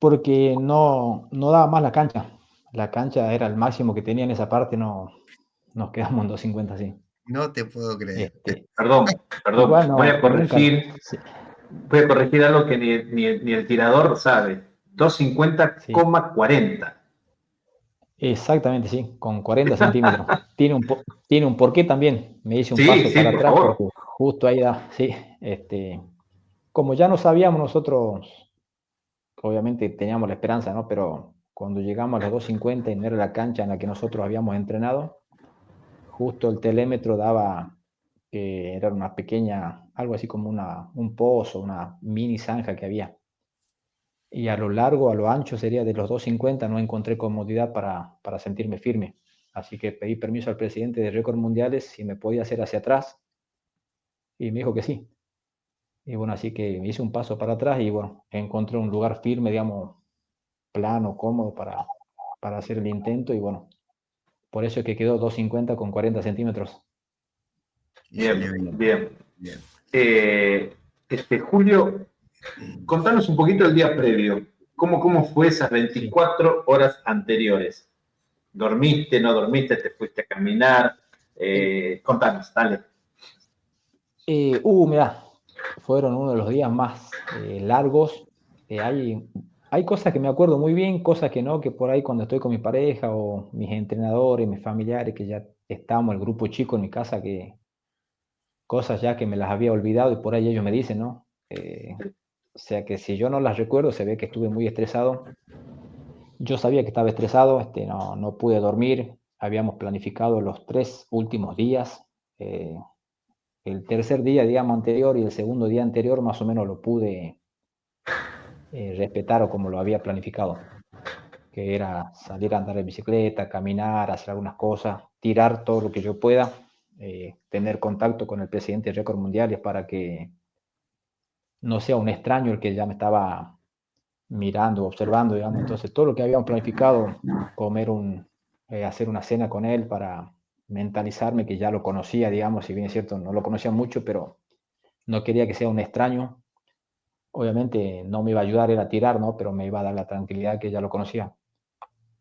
Porque no daba más la cancha. La cancha era el máximo que tenía en esa parte, no nos quedamos en 250 así. No te puedo creer. Este, Perdón. igual Voy a no, nunca. corregir, Sí, voy a corregir algo que ni el tirador sabe. sí, 250,40. exactamente, sí, con 40 centímetros. Tiene un porqué también. Me hice un Sí, paso sí, para por atrás favor. porque justo ahí da, sí, como ya no sabíamos nosotros, obviamente teníamos la esperanza, ¿no? Pero cuando llegamos a los 250 y no era la cancha en la que nosotros habíamos entrenado, justo el telémetro daba que era una pequeña, algo así como un pozo, una mini zanja que había. y a lo largo, a lo ancho sería de los 250, no encontré comodidad para sentirme firme. Así que pedí permiso al presidente de Récord Mundiales si me podía hacer hacia atrás y me dijo que sí. Y bueno, así que me hice un paso para atrás y bueno, encontré un lugar firme, digamos, plano, cómodo para hacer el intento y bueno, por eso es que quedó 250 con 40 centímetros. Y salió Bien, bien. bien. Bien. Julio, contanos un poquito el día previo. ¿Cómo fue esas Sí. 24 horas anteriores? ¿Dormiste, no dormiste, te fuiste a caminar? Contanos, dale. Mirá, fueron uno de los días más largos. Hay cosas que me acuerdo muy bien, cosas que no, que por ahí cuando estoy con mi pareja o mis entrenadores, mis familiares, que ya estamos, el grupo chico en mi casa, que cosas ya que me las había olvidado y por ahí ellos me dicen, ¿no? O sea que si yo no las recuerdo, se ve que estuve muy estresado. Yo sabía que estaba estresado, no pude dormir. Habíamos planificado los 3 últimos días. eh, el tercer día, digamos, anterior y el segundo día anterior, más o menos lo pude respetar o como lo había planificado, que era salir a andar en bicicleta, caminar, hacer algunas cosas, tirar todo lo que yo pueda, tener contacto con el presidente de Récord Mundiales para que no sea un extraño el que ya me estaba mirando, observando, digamos. Entonces, todo lo que habíamos planificado, hacer una cena con él para mentalizarme que ya lo conocía, digamos, si bien es cierto, no lo conocía mucho, pero no quería que sea un extraño. Obviamente no me iba a ayudar, era tirar, ¿no? Pero me iba a dar la tranquilidad que ya lo conocía.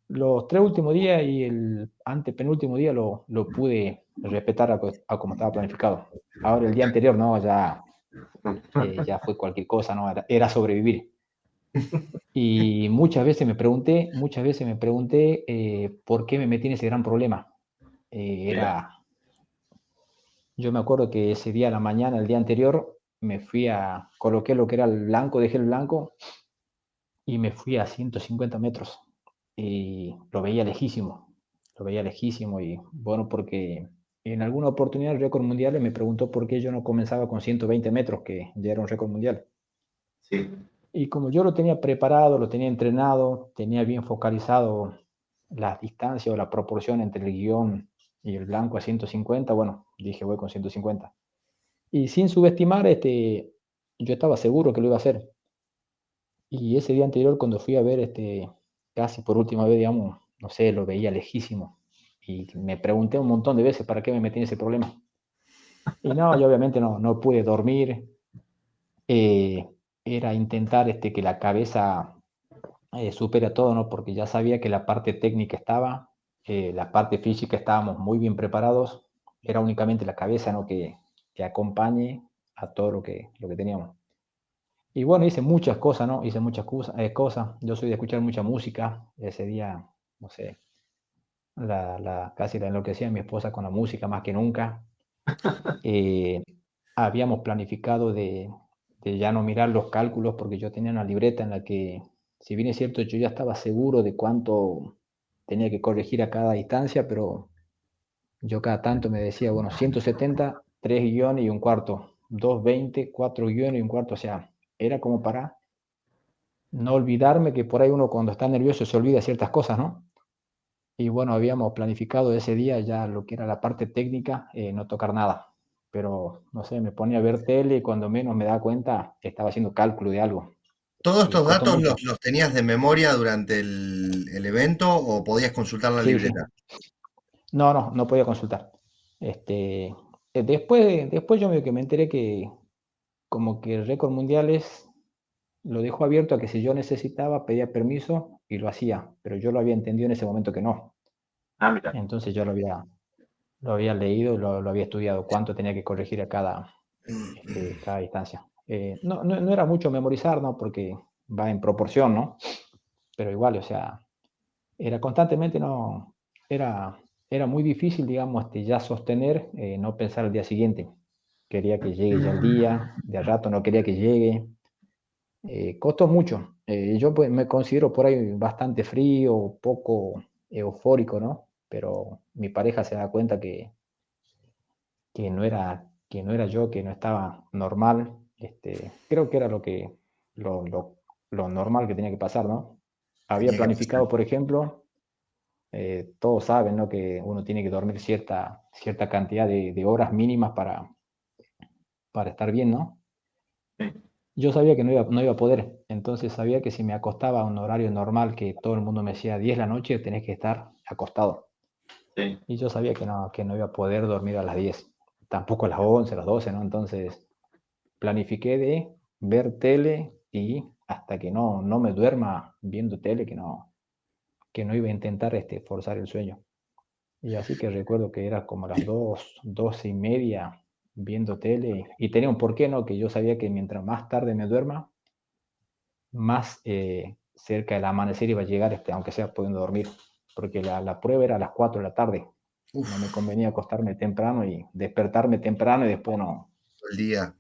Los 3 últimos días y el antepenúltimo día lo pude respetar a como estaba planificado. Ahora el día anterior, no, ya fue cualquier cosa, ¿no? Era sobrevivir. Y muchas veces me pregunté por qué me metí en ese gran problema. Eh, Mira, era, yo me acuerdo que ese día a la mañana, el día anterior, coloqué lo que era el blanco, dejé el blanco y me fui a 150 metros y lo veía lejísimo y bueno, porque en alguna oportunidad el récord mundial me preguntó por qué yo no comenzaba con 120 metros, que ya era un récord mundial. sí, Y como yo lo tenía preparado, lo tenía entrenado, tenía bien focalizado la distancia o la proporción entre el guión y el blanco a 150, bueno, dije voy con 150. Y sin subestimar, yo estaba seguro que lo iba a hacer. Y ese día anterior, cuando fui a ver, casi por última vez, digamos, no sé, lo veía lejísimo. Y me pregunté un montón de veces para qué me metí en ese problema. Y no, yo obviamente no pude dormir. eh, Era intentar que la cabeza supere a todo, ¿no? Porque ya sabía que la parte técnica estaba, la parte física estábamos muy bien preparados. Era únicamente la cabeza, ¿no? Que acompañe a todo lo que teníamos. Y bueno, hice muchas cosas, ¿no? Hice muchas cosas. Yo soy de escuchar mucha música. Ese día, no sé, casi la enloquecía mi esposa con la música más que nunca. Eh, Habíamos planificado de ya no mirar los cálculos porque yo tenía una libreta en la que, si bien es cierto, yo ya estaba seguro de cuánto tenía que corregir a cada distancia, pero yo cada tanto me decía, bueno, 170, 3 guiones y un cuarto, 220, 4 guiones y un cuarto, o sea, era como para no olvidarme que por ahí uno cuando está nervioso se olvida ciertas cosas, ¿no? Y bueno, habíamos planificado ese día ya lo que era la parte técnica, no tocar nada. Pero, no sé, me ponía a ver tele y cuando menos me daba cuenta estaba haciendo cálculo de algo. ¿Todos Y estos costó datos mucho. los tenías de memoria durante el evento o podías consultar la Sí, sí. libreta? No podía consultar. Después yo medio que me enteré que como que el récord mundiales lo dejó abierto a que si yo necesitaba pedía permiso y lo hacía, pero yo lo había entendido en ese momento que no. ah, mira, Entonces yo lo había leído, lo había estudiado, cuánto tenía que corregir a cada distancia. No era mucho memorizar, ¿no? Porque va en proporción, ¿no? Pero igual, o sea, era constantemente, no, era, era muy difícil, digamos, ya sostener, no pensar al día siguiente. Quería que llegue ya el día, de a rato no quería que llegue. Costó mucho. Yo pues, me considero por ahí bastante frío, poco eufórico, ¿no? Pero mi pareja se da cuenta que no era yo, que no estaba normal. Creo que era lo lo normal que tenía que pasar, ¿no? Había Tenía que pasar. planificado, por ejemplo, todos saben, ¿no? Que uno tiene que dormir cierta cantidad de horas mínimas para estar bien, ¿no? Sí, Yo sabía que no iba a poder, entonces sabía que si me acostaba a un horario normal, que todo el mundo me decía 10 de la noche, tenés que estar acostado. sí, Y yo sabía que no iba a poder dormir a las 10, tampoco a las 11, a las 12, ¿no? Entonces planifiqué de ver tele y hasta que no me duerma viendo tele, que no iba a intentar forzar el sueño. Y así que recuerdo que era como las 2, 12:30 viendo tele y tenía un porqué, ¿no? Que yo sabía que mientras más tarde me duerma, más cerca del amanecer iba a llegar, aunque sea pudiendo dormir, porque la prueba era a las 4 de la tarde. No me Uf, convenía acostarme temprano y despertarme temprano y después no. todo el día.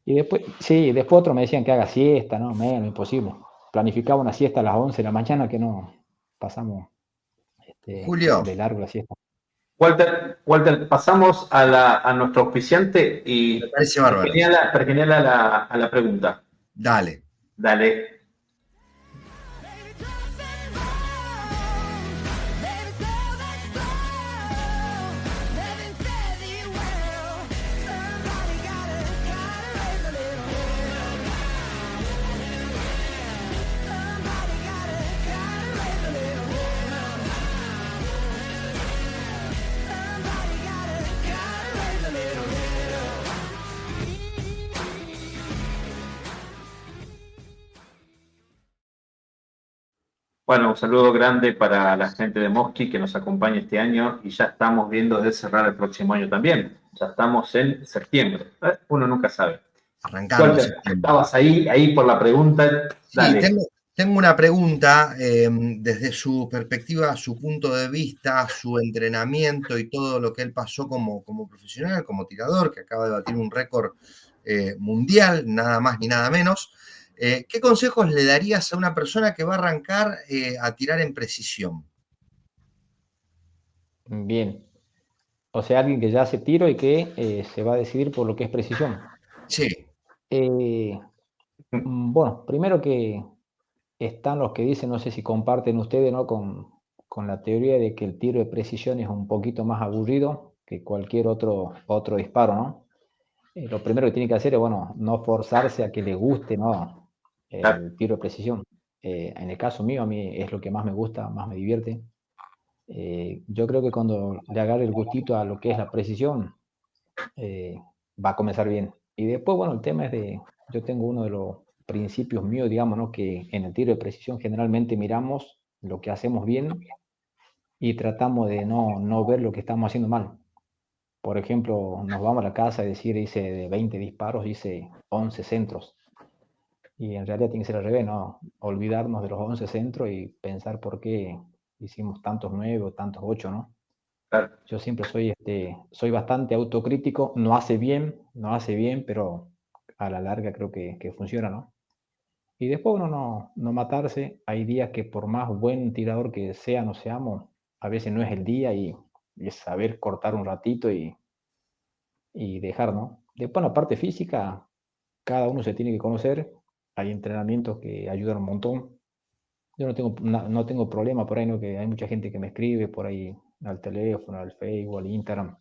Y, después, sí, después otros me decían que haga siesta, no, menos, imposible. Planificaba una siesta a las 11 de la mañana que no pasamos Julio, de largo la siesta. Walter, pasamos a nuestro auspiciante me y parece bárbaro. pergeñala a la pregunta. Dale. Dale. Bueno, un saludo grande para la gente de Mosqui que nos acompaña este año y ya estamos viendo de cerrar el próximo año también. Ya estamos en septiembre. Uno nunca sabe. Arrancando Walter, septiembre. estabas ahí por la pregunta. Sí, Dale. tengo una pregunta desde su perspectiva, su punto de vista, su entrenamiento y todo lo que él pasó como profesional, como tirador, que acaba de batir un récord mundial, nada más ni nada menos. ¿Qué consejos le darías a una persona que va a arrancar a tirar en precisión? Bien. O sea, alguien que ya hace tiro y que se va a decidir por lo que es precisión. Sí, Eh, bueno, primero que están los que dicen, no sé si comparten ustedes, ¿no? Con la teoría de que el tiro de precisión es un poquito más aburrido que cualquier otro disparo, ¿no? Lo primero que tiene que hacer es, bueno, no forzarse a que le guste, ¿no? El tiro de precisión. En el caso mío, a mí es lo que más me gusta, más me divierte. Yo creo que cuando le agarre el gustito a lo que es la precisión, eh, va a comenzar bien. Y después, bueno, el tema es yo tengo uno de los principios míos, digamos, ¿no? Que en el tiro de precisión generalmente miramos lo que hacemos bien y tratamos de no ver lo que estamos haciendo mal. Por ejemplo, nos vamos a la casa y decir, hice de 20 disparos, hice 11 centros. Y en realidad tiene que ser al revés, ¿no? Olvidarnos de los 11 centros y pensar por qué hicimos tantos 9 o tantos 8, ¿no? Yo siempre soy bastante autocrítico, no hace bien, pero a la larga creo que funciona, ¿no? Y después uno no matarse, hay días que por más buen tirador que sean o seamos, a veces no es el día y es saber cortar un ratito y dejar, ¿no? Después en la parte física, cada uno se tiene que conocer, hay entrenamientos que ayudan un montón. Yo no tengo problema por ahí, ¿no? Que hay mucha gente que me escribe por ahí al teléfono, al Facebook, al Instagram,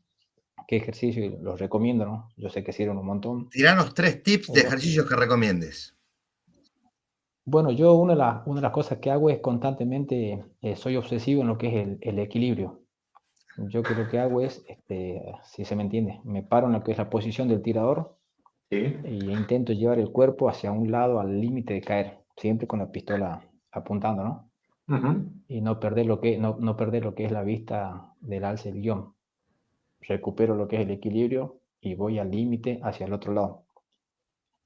qué ejercicio los recomiendo, ¿no? Yo sé que sirven un montón. tiranos 3 tips de Uno, ejercicios que recomiendes. bueno, yo una de las cosas que hago es constantemente, soy obsesivo en lo que es el equilibrio. Yo que lo que hago es, si se me entiende, me paro en lo que es la posición del tirador Sí. e intento llevar el cuerpo hacia un lado al límite de caer, siempre con la pistola apuntando, ¿no? Ujú. Y no perder lo que es la vista del alce del guión. Recupero lo que es el equilibrio y voy al límite hacia el otro lado.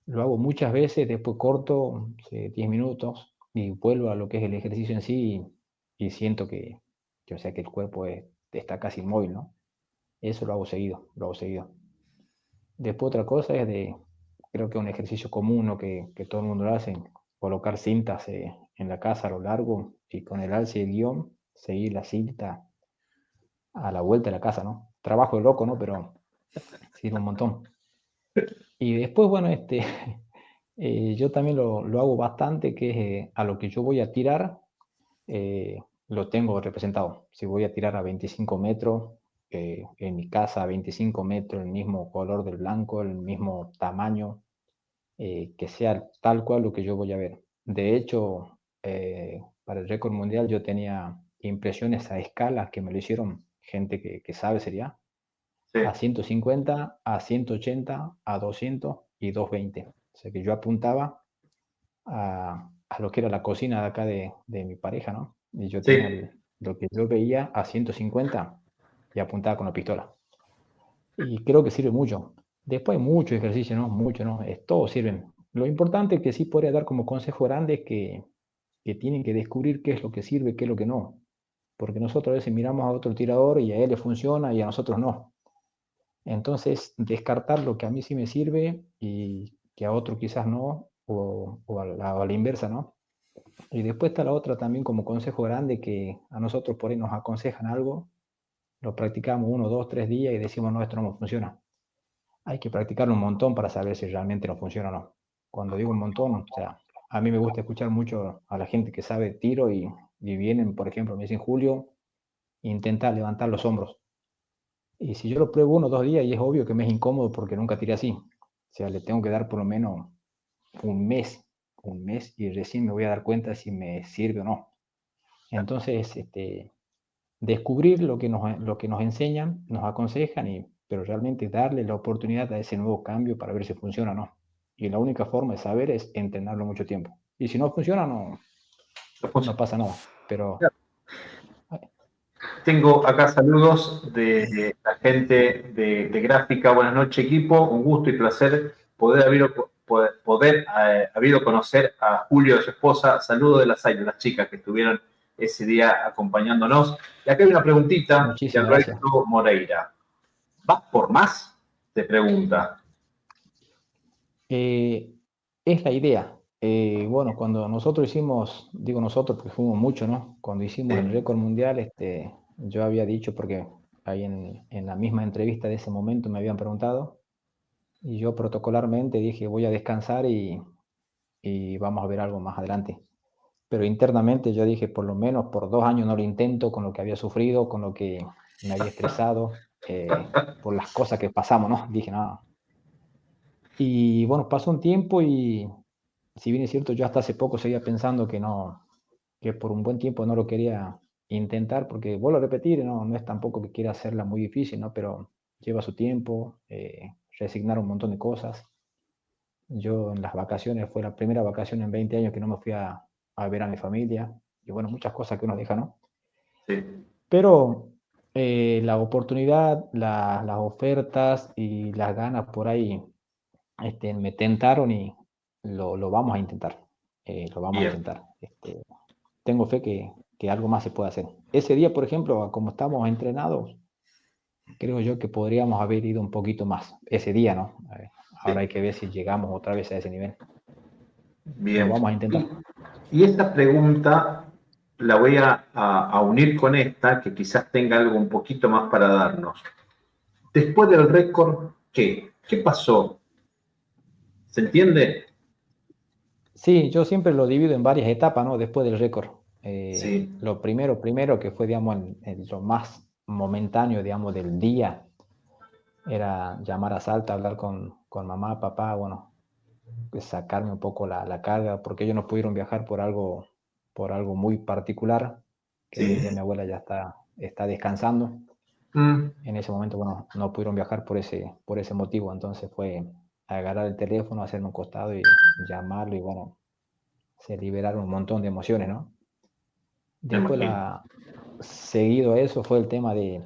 Lo hago muchas veces, después corto 10 minutos y vuelvo a lo que es el ejercicio en sí y siento o sea, que el cuerpo está casi inmóvil, ¿no? Eso lo hago seguido, lo hago seguido. Después otra cosa creo que un ejercicio común, ¿no? que todo el mundo lo hace, colocar cintas en la casa a lo largo y con el alce y el guión, seguir la cinta a la vuelta de la casa, ¿no? Trabajo de loco, ¿no? Pero sirve un montón. Y después, bueno, Yo también lo hago bastante, que es a lo que yo voy a tirar, lo tengo representado. Si voy a tirar a 25 metros, en mi casa a 25 metros, el mismo color del blanco, el mismo tamaño, que sea tal cual lo que yo voy a ver. De hecho, para el récord mundial yo tenía impresiones a escala que me lo hicieron gente que sabe sería Sí, a 150, a 180, a 200 y 220. O sea que yo apuntaba a lo que era la cocina de acá de mi pareja, ¿no? Y yo tenía sí, lo que yo veía a 150 y apuntaba con la pistola. Y creo que sirve mucho. Después hay mucho ejercicio, ¿no? Mucho, ¿no? Todos sirven. Lo importante que sí podría dar como consejo grande es que tienen que descubrir qué es lo que sirve, qué es lo que no. Porque nosotros a veces miramos a otro tirador y a él le funciona y a nosotros no. Entonces, descartar lo que a mí sí me sirve y que a otro quizás no, o a la inversa, ¿no? Y después está la otra también como consejo grande que a nosotros por ahí nos aconsejan algo, lo practicamos 1, 2, 3 días y decimos, no, esto no me funciona. Hay que practicarlo un montón para saber si realmente nos funciona o no. Cuando digo un montón, o sea, a mí me gusta escuchar mucho a la gente que sabe tiro y vienen, por ejemplo, me dicen, Julio, intenta levantar los hombros. Y si yo lo pruebo 1 o 2 días y es obvio que me es incómodo porque nunca tiré así. O sea, le tengo que dar por lo menos un mes, un mes y recién me voy a dar cuenta si me sirve o no. Entonces, descubrir lo que nos enseñan, nos aconsejan, pero realmente darle la oportunidad a ese nuevo cambio para ver si funciona o no. Y la única forma de saber es entrenarlo mucho tiempo. Y si no funciona, no no funciona. pasa nada. Pero Tengo acá saludos de la gente de Gráfica. Buenas noches, equipo. Un gusto y placer poder habido conocer a Julio y su esposa. Saludos de las chicas que estuvieron ese día acompañándonos. Y acá hay una preguntita de muchísimas gracias. Alberto Moreira. ¿Vas por más? Te pregunta. Eh, es la idea. Bueno, cuando nosotros hicimos, digo nosotros porque fuimos muchos, ¿no? Cuando hicimos el Sí. récord mundial, yo había dicho, porque ahí en la misma entrevista de ese momento me habían preguntado, y yo protocolarmente dije, voy a descansar y vamos a ver algo más adelante. Pero internamente yo dije, por lo menos por 2 años no lo intento con lo que había sufrido, con lo que me había estresado, por las cosas que pasamos, ¿no? Dije, no. Y bueno, pasó un tiempo y si bien es cierto, yo hasta hace poco seguía pensando que no, que por un buen tiempo no lo quería intentar, porque vuelvo a repetir, no es tampoco que quiera hacerla muy difícil, ¿no? Pero lleva su tiempo, resignar un montón de cosas. Yo en las vacaciones, fue la primera vacación en 20 años que no me fui a ver a mi familia, y bueno, muchas cosas que uno deja, ¿no? Sí. Pero la oportunidad, las ofertas y las ganas por ahí me tentaron y lo vamos a intentar. Lo vamos a Bien. intentar. Tengo fe que algo más se puede hacer. Ese día, por ejemplo, como estamos entrenados, creo yo que podríamos haber ido un poquito más. Ese día, ¿no? Ahora hay Sí. que ver si llegamos otra vez a ese nivel. Lo Bien. vamos a intentar. Y esta pregunta la voy a unir con esta, que quizás tenga algo un poquito más para darnos. Después del récord, ¿qué? ¿Qué pasó? ¿Se entiende? Sí, yo siempre lo divido en varias etapas, ¿no? Después del récord. Sí, Lo primero que fue, digamos, en lo más momentáneo, digamos, del día, era llamar a Salta, hablar con mamá, papá, bueno, pues sacarme un poco la carga, porque ellos no pudieron viajar por algo muy particular, que hoy en día sí. mi abuela ya está descansando. Mm, En ese momento, bueno, no pudieron viajar por ese motivo, entonces fue agarrar el teléfono, hacerme un costado y llamarlo y bueno, se liberaron un montón de emociones, ¿no? me Después, imagino. seguido a eso, fue el tema de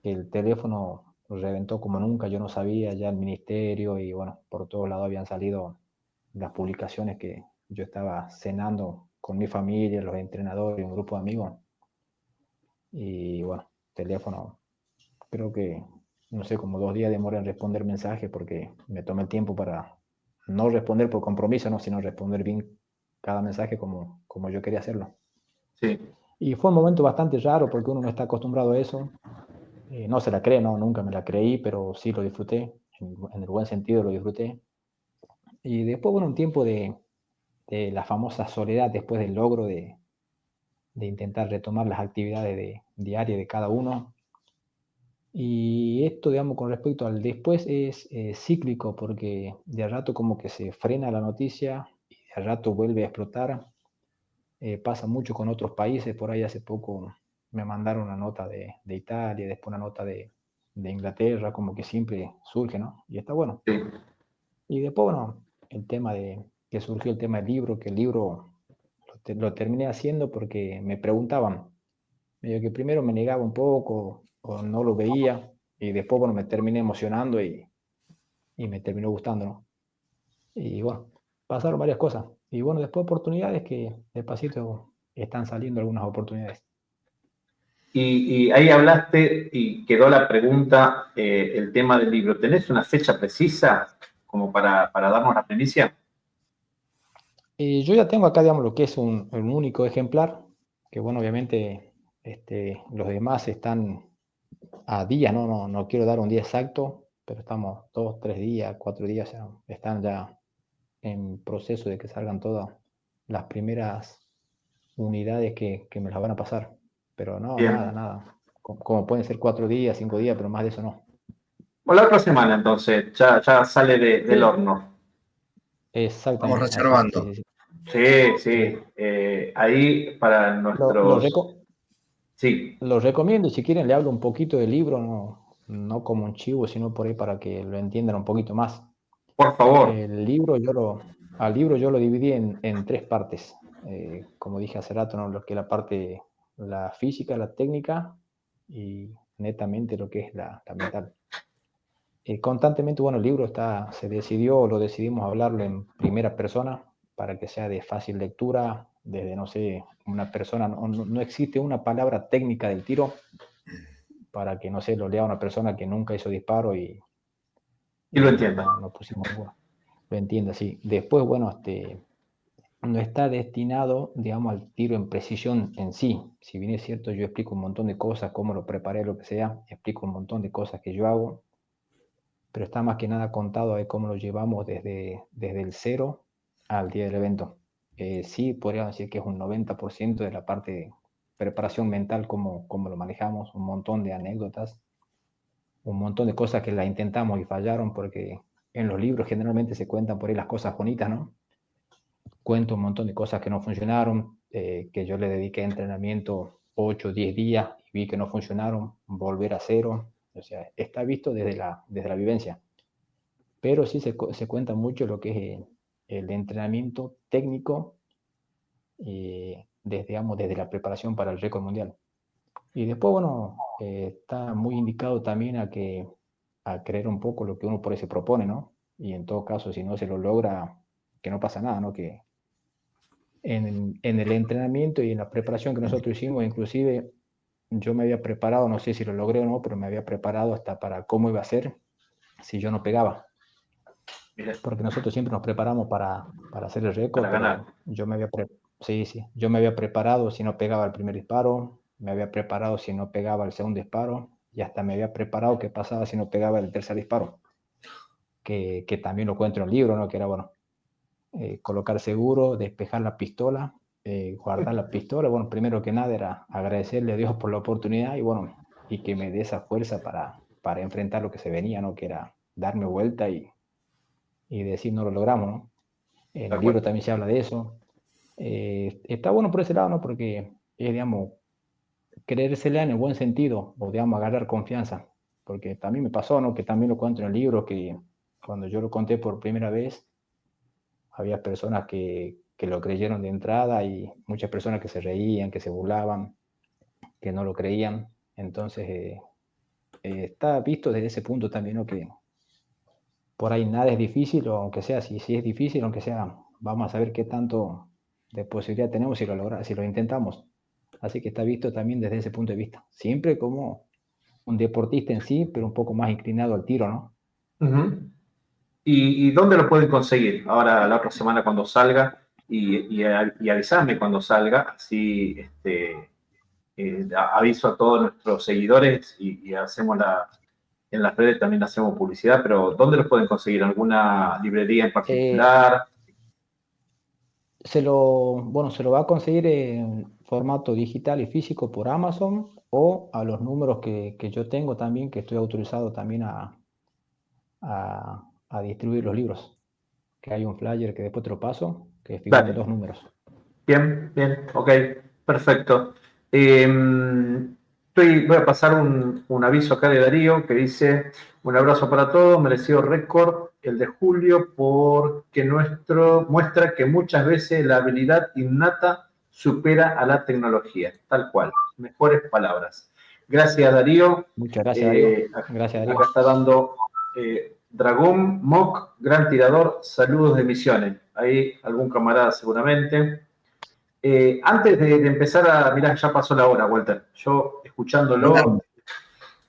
que el teléfono reventó como nunca, yo no sabía, ya el ministerio y bueno, por todos lados habían salido las publicaciones que yo estaba cenando con mi familia, los entrenadores y un grupo de amigos. Y bueno, teléfono, creo que, no sé, como 2 días demoré en responder mensajes porque me tomé el tiempo para no responder por compromiso, ¿no? Sino responder bien cada mensaje como yo quería hacerlo. Sí, Y fue un momento bastante raro porque uno no está acostumbrado a eso. No se la cree, no, nunca me la creí, pero sí lo disfruté, en el buen sentido lo disfruté. Y después, bueno, un tiempo de la famosa soledad después del logro de intentar retomar las actividades diarias de cada uno. Y esto, digamos, con respecto al después es cíclico, porque de a rato como que se frena la noticia y de a rato vuelve a explotar. Pasa mucho con otros países, por ahí hace poco me mandaron una nota de Italia, después una nota de Inglaterra, como que siempre surge, ¿no? Y está bueno. Sí. Y después, bueno, el tema que surgió el tema del libro, que el libro lo terminé haciendo porque me preguntaban, medio que primero me negaba un poco o no lo veía y después, bueno, me terminé emocionando y me terminó gustando, ¿no? Y bueno, pasaron varias cosas. Y bueno, después oportunidades que despacito están saliendo algunas oportunidades. Y ahí hablaste y quedó la pregunta, el tema del libro. ¿Tenés una fecha precisa como para darnos la primicia? Yo ya tengo acá, digamos, lo que es un único ejemplar, que bueno, obviamente los demás están a días, ¿no? No quiero dar un día exacto, pero estamos 2, 3 días, 4 días, o sea, están ya en proceso de que salgan todas las primeras unidades que me las van a pasar. Pero no, Bien. nada. Como pueden ser 4 días, 5 días, pero más de eso no. Bueno, la otra semana entonces, ya sale del Sí, horno. Vamos exactamente, así. Sí, reservando. sí, sí. Sí, Sí. sí. Ahí para Lo, lo, nuestros... reco- Sí, lo recomiendo y si quieren le hablo un poquito del libro, no como un chivo, sino por ahí para que lo entiendan un poquito más. por favor. El libro al libro yo lo dividí en tres partes. Como dije hace rato, ¿no? Lo que es la parte, la física, la técnica y netamente lo que es la mental. Constantemente, bueno, el libro lo decidimos hablarlo en primera persona para que sea de fácil lectura, desde, no sé, una persona, no existe una palabra técnica del tiro para que, no sé, lo lea una persona que nunca hizo disparo Y lo y entiendo. no pusimos ninguna. Lo entienda, sí. Después, bueno, no está destinado, digamos, al tiro en precisión en sí. Si bien es cierto, yo explico un montón de cosas, cómo lo preparé, lo que sea, explico un montón de cosas que yo hago, pero está más que nada contado de cómo lo llevamos desde el cero al día del evento. Sí, podríamos decir que es un 90% de la parte de preparación mental, cómo lo manejamos, un montón de anécdotas, un montón de cosas que la intentamos y fallaron, porque en los libros generalmente se cuentan por ahí las cosas bonitas, ¿no? Cuento un montón de cosas que no funcionaron, que yo le dediqué entrenamiento 8 o 10 días y vi que no funcionaron, volver a cero. O sea, está visto desde la vivencia. Pero sí se cuenta mucho lo que es el entrenamiento técnico desde la preparación para el récord mundial. Y después, bueno, está muy indicado también a creer un poco lo que uno por ahí se propone, ¿no? Y en todo caso, si no se lo logra, que no pasa nada, ¿no? Que en el entrenamiento y en la preparación que nosotros hicimos, inclusive yo me había preparado, no sé si lo logré o no, pero me había preparado hasta para cómo iba a ser si yo no pegaba. Mira, Porque nosotros siempre nos preparamos para hacer el récord, para ganar. pero sí, yo me había preparado si no pegaba el primer disparo, me había preparado si no pegaba el segundo disparo, y hasta me había preparado qué pasaba si no pegaba el tercer disparo, que también lo cuento en el libro, ¿no? Que era, bueno, colocar seguro, despejar la pistola, guardar la pistola. Bueno, primero que nada era agradecerle a Dios por la oportunidad y bueno, y que me dé esa fuerza para enfrentar lo que se venía, ¿no? Que era darme vuelta y decir no lo logramos, ¿no? En Tal el cual. libro también se habla de eso. Está bueno por ese lado, ¿no? Porque es, digamos, creérsela en el buen sentido, o digamos, agarrar confianza. Porque también me pasó, ¿no? Que también lo cuento en el libro, que cuando yo lo conté por primera vez, había personas que lo creyeron de entrada y muchas personas que se reían, que se burlaban, que no lo creían. Entonces, está visto desde ese punto también, ¿no? Que por ahí nada es difícil, o aunque sea, si es difícil, aunque sea, vamos a saber qué tanto de posibilidad tenemos si lo intentamos. Así que está visto también desde ese punto de vista. Siempre como un deportista en sí, pero un poco más inclinado al tiro, ¿no? Ujú. ¿Y dónde lo pueden conseguir? Ahora, la otra semana cuando salga y avisarme cuando salga, así aviso a todos nuestros seguidores y hacemos en las redes también hacemos publicidad, pero ¿dónde los pueden conseguir? ¿Alguna librería en Eh, particular? se lo va a conseguir en formato digital y físico por Amazon o a los números que yo tengo también, que estoy autorizado también a distribuir los libros. Que hay un flyer que después te lo paso, que figuran Dale. 2 números. Bien, bien, ok, perfecto. Voy a pasar un aviso acá de Darío que dice: un abrazo para todos, merecido récord el de Julio, porque muestra que muchas veces la habilidad innata supera a la tecnología, tal cual, mejores palabras. Gracias, Darío. Muchas gracias, Darío. Eh, Gracias, Darío. Acá está dando Dragón Mock, gran tirador, saludos de Misiones. Ahí algún camarada seguramente. Antes de empezar mirá, ya pasó la hora, Walter. Yo escuchándolo, Volando.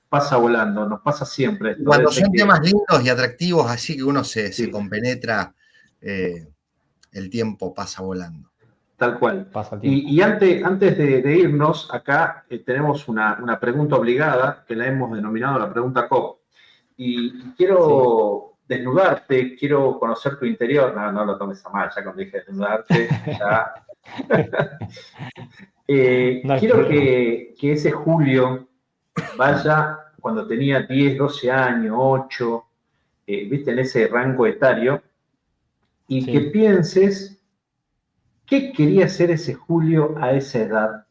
pasa volando, nos pasa siempre Y esto. cuando Debe ser son que, temas lindos y atractivos, así que uno se sí, compenetra, el tiempo pasa volando. tal cual. Pasa el Y tiempo. antes de irnos, acá tenemos una pregunta obligada que la hemos denominado la pregunta COP. Y Sí. quiero desnudarte, quiero conocer tu interior. No, no lo tomes a mal, ya cuando dije desnudarte, ya. No hay Quiero problema. que ese Julio vaya cuando tenía 10, 12 años, 8, viste, en ese rango etario, y que Sí, pienses qué quería hacer ese Julio a esa edad.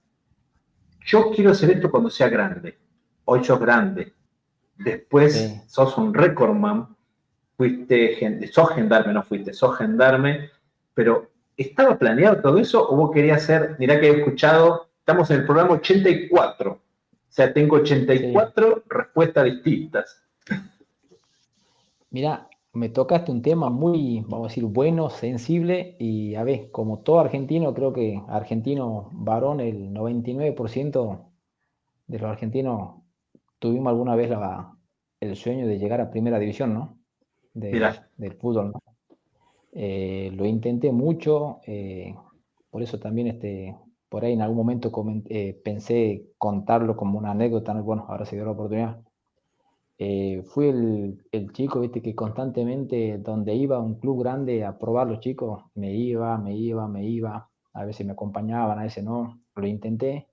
Yo quiero hacer esto cuando sea grande. Hoy sos grande. Después sí. sos un recordman. Sos gendarme, no fuiste, sos gendarme. Pero ¿estaba planeado todo eso o vos querías hacer? Mirá que he escuchado, estamos en el programa 84. O sea, tengo Sí. 84 respuestas distintas. Mira, me tocaste un tema muy, vamos a decir, bueno, sensible y a ver, como todo argentino, creo que argentino varón, el 99% de los argentinos tuvimos alguna vez el sueño de llegar a primera división, ¿no? Mirá. Del fútbol, ¿no? Lo intenté mucho, por eso también por ahí en algún momento pensé contarlo como una anécdota, ¿no? Bueno, ahora se dio la oportunidad. Fui el chico, viste, que constantemente donde iba a un club grande a probar los chicos, me iba, a veces me acompañaban, a veces no, lo intenté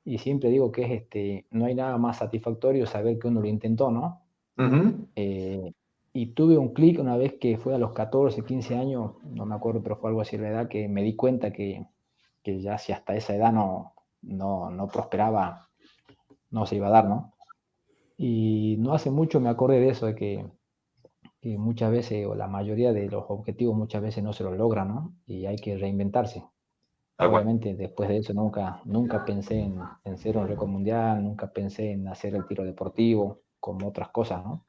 y siempre digo que no hay nada más satisfactorio saber que uno lo intentó, ¿no? Ujú. Eh, y tuve un clic una vez que fue a los 14, 15 años, no me acuerdo, pero fue algo así la edad, que me di cuenta que ya si hasta esa edad no prosperaba, no se iba a dar, ¿no? Y no hace mucho me acordé de eso, de que muchas veces, o la mayoría de los objetivos muchas veces no se los logran, ¿no? Y hay que reinventarse. Tal cual. Obviamente después de eso nunca pensé en ser un récord mundial, nunca pensé en hacer el tiro deportivo, como otras cosas, ¿no?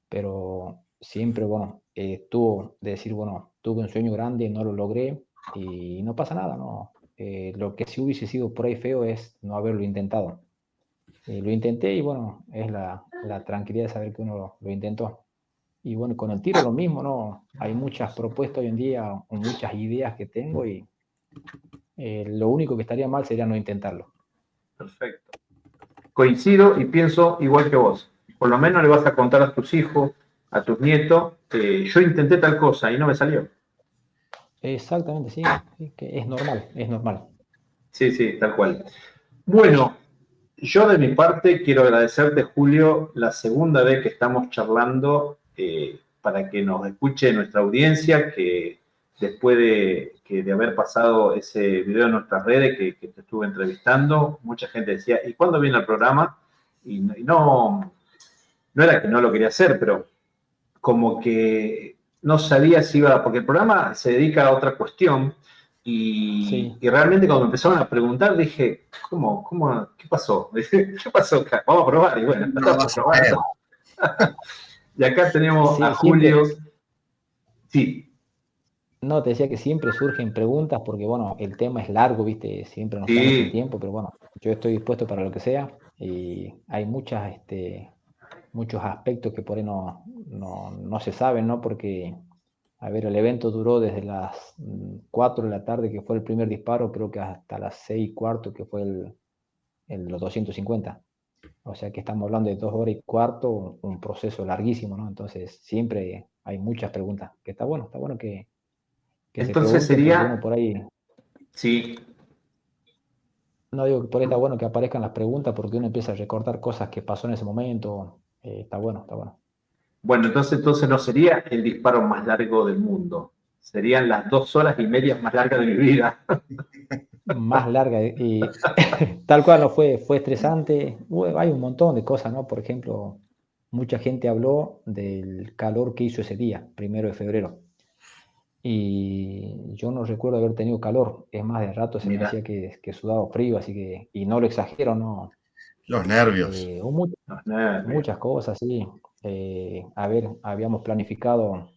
Pero siempre, bueno, estuvo de decir, bueno, tuve un sueño grande, no lo logré y no pasa nada, ¿no? Lo que sí hubiese sido por ahí feo es no haberlo intentado. Lo intenté y bueno, es la tranquilidad de saber que uno lo intentó. Y bueno, con el tiro lo mismo, ¿no? Hay muchas propuestas hoy en día, o muchas ideas que tengo y lo único que estaría mal sería no intentarlo. Perfecto. Coincido y pienso igual que vos. Por lo menos le vas a contar a tus hijos, a tus nietos, yo intenté tal cosa y no me salió. Exactamente, sí, sí, que es normal, es normal. Sí, sí, tal cual. Bueno, yo de mi parte quiero agradecerte, Julio, la segunda vez que estamos charlando para que nos escuche nuestra audiencia, que después de haber pasado ese video en nuestras redes que te estuve entrevistando, mucha gente decía, ¿y cuándo viene el programa? Y no era que no lo quería hacer, pero como que no sabía si iba, porque el programa se dedica a otra cuestión Sí, y realmente cuando me empezaron a preguntar dije, qué pasó? ¿Qué pasó acá? Vamos a probar y bueno, No lo estamos vas a creer. probando. Y acá tenemos a sí, Julio, siempre, sí, no, te decía que siempre surgen preguntas porque, bueno, el tema es largo, ¿viste? Siempre nos quedamos sin sí, tiempo, pero bueno, yo estoy dispuesto para lo que sea y hay muchos aspectos que por ahí no se saben, ¿no? Porque, a ver, el evento duró desde las 4 de la tarde, que fue el primer disparo, creo que hasta las 6:15, que fue los 250. O sea que estamos hablando de 2 horas y cuarto, un proceso larguísimo, ¿no? Entonces siempre hay muchas preguntas, que está bueno que se Entonces pregunten porque uno sería, por ahí, sí, no digo que por ahí está bueno que aparezcan las preguntas porque uno empieza a recordar cosas que pasó en ese momento, está bueno, está bueno. bueno, entonces no sería el disparo más largo del mundo, serían las 2 horas y media más largas de mi vida. Más larga y tal cual no fue estresante. Hay un montón de cosas, ¿no? Por ejemplo, mucha gente habló del calor que hizo ese día, 1 de febrero. Y yo no recuerdo haber tenido calor. Es más, de rato se me Mira, hacía que sudaba frío, así que, y no lo exagero, no. Los nervios. Hubo los nervios. muchas cosas, sí. A ver, habíamos planificado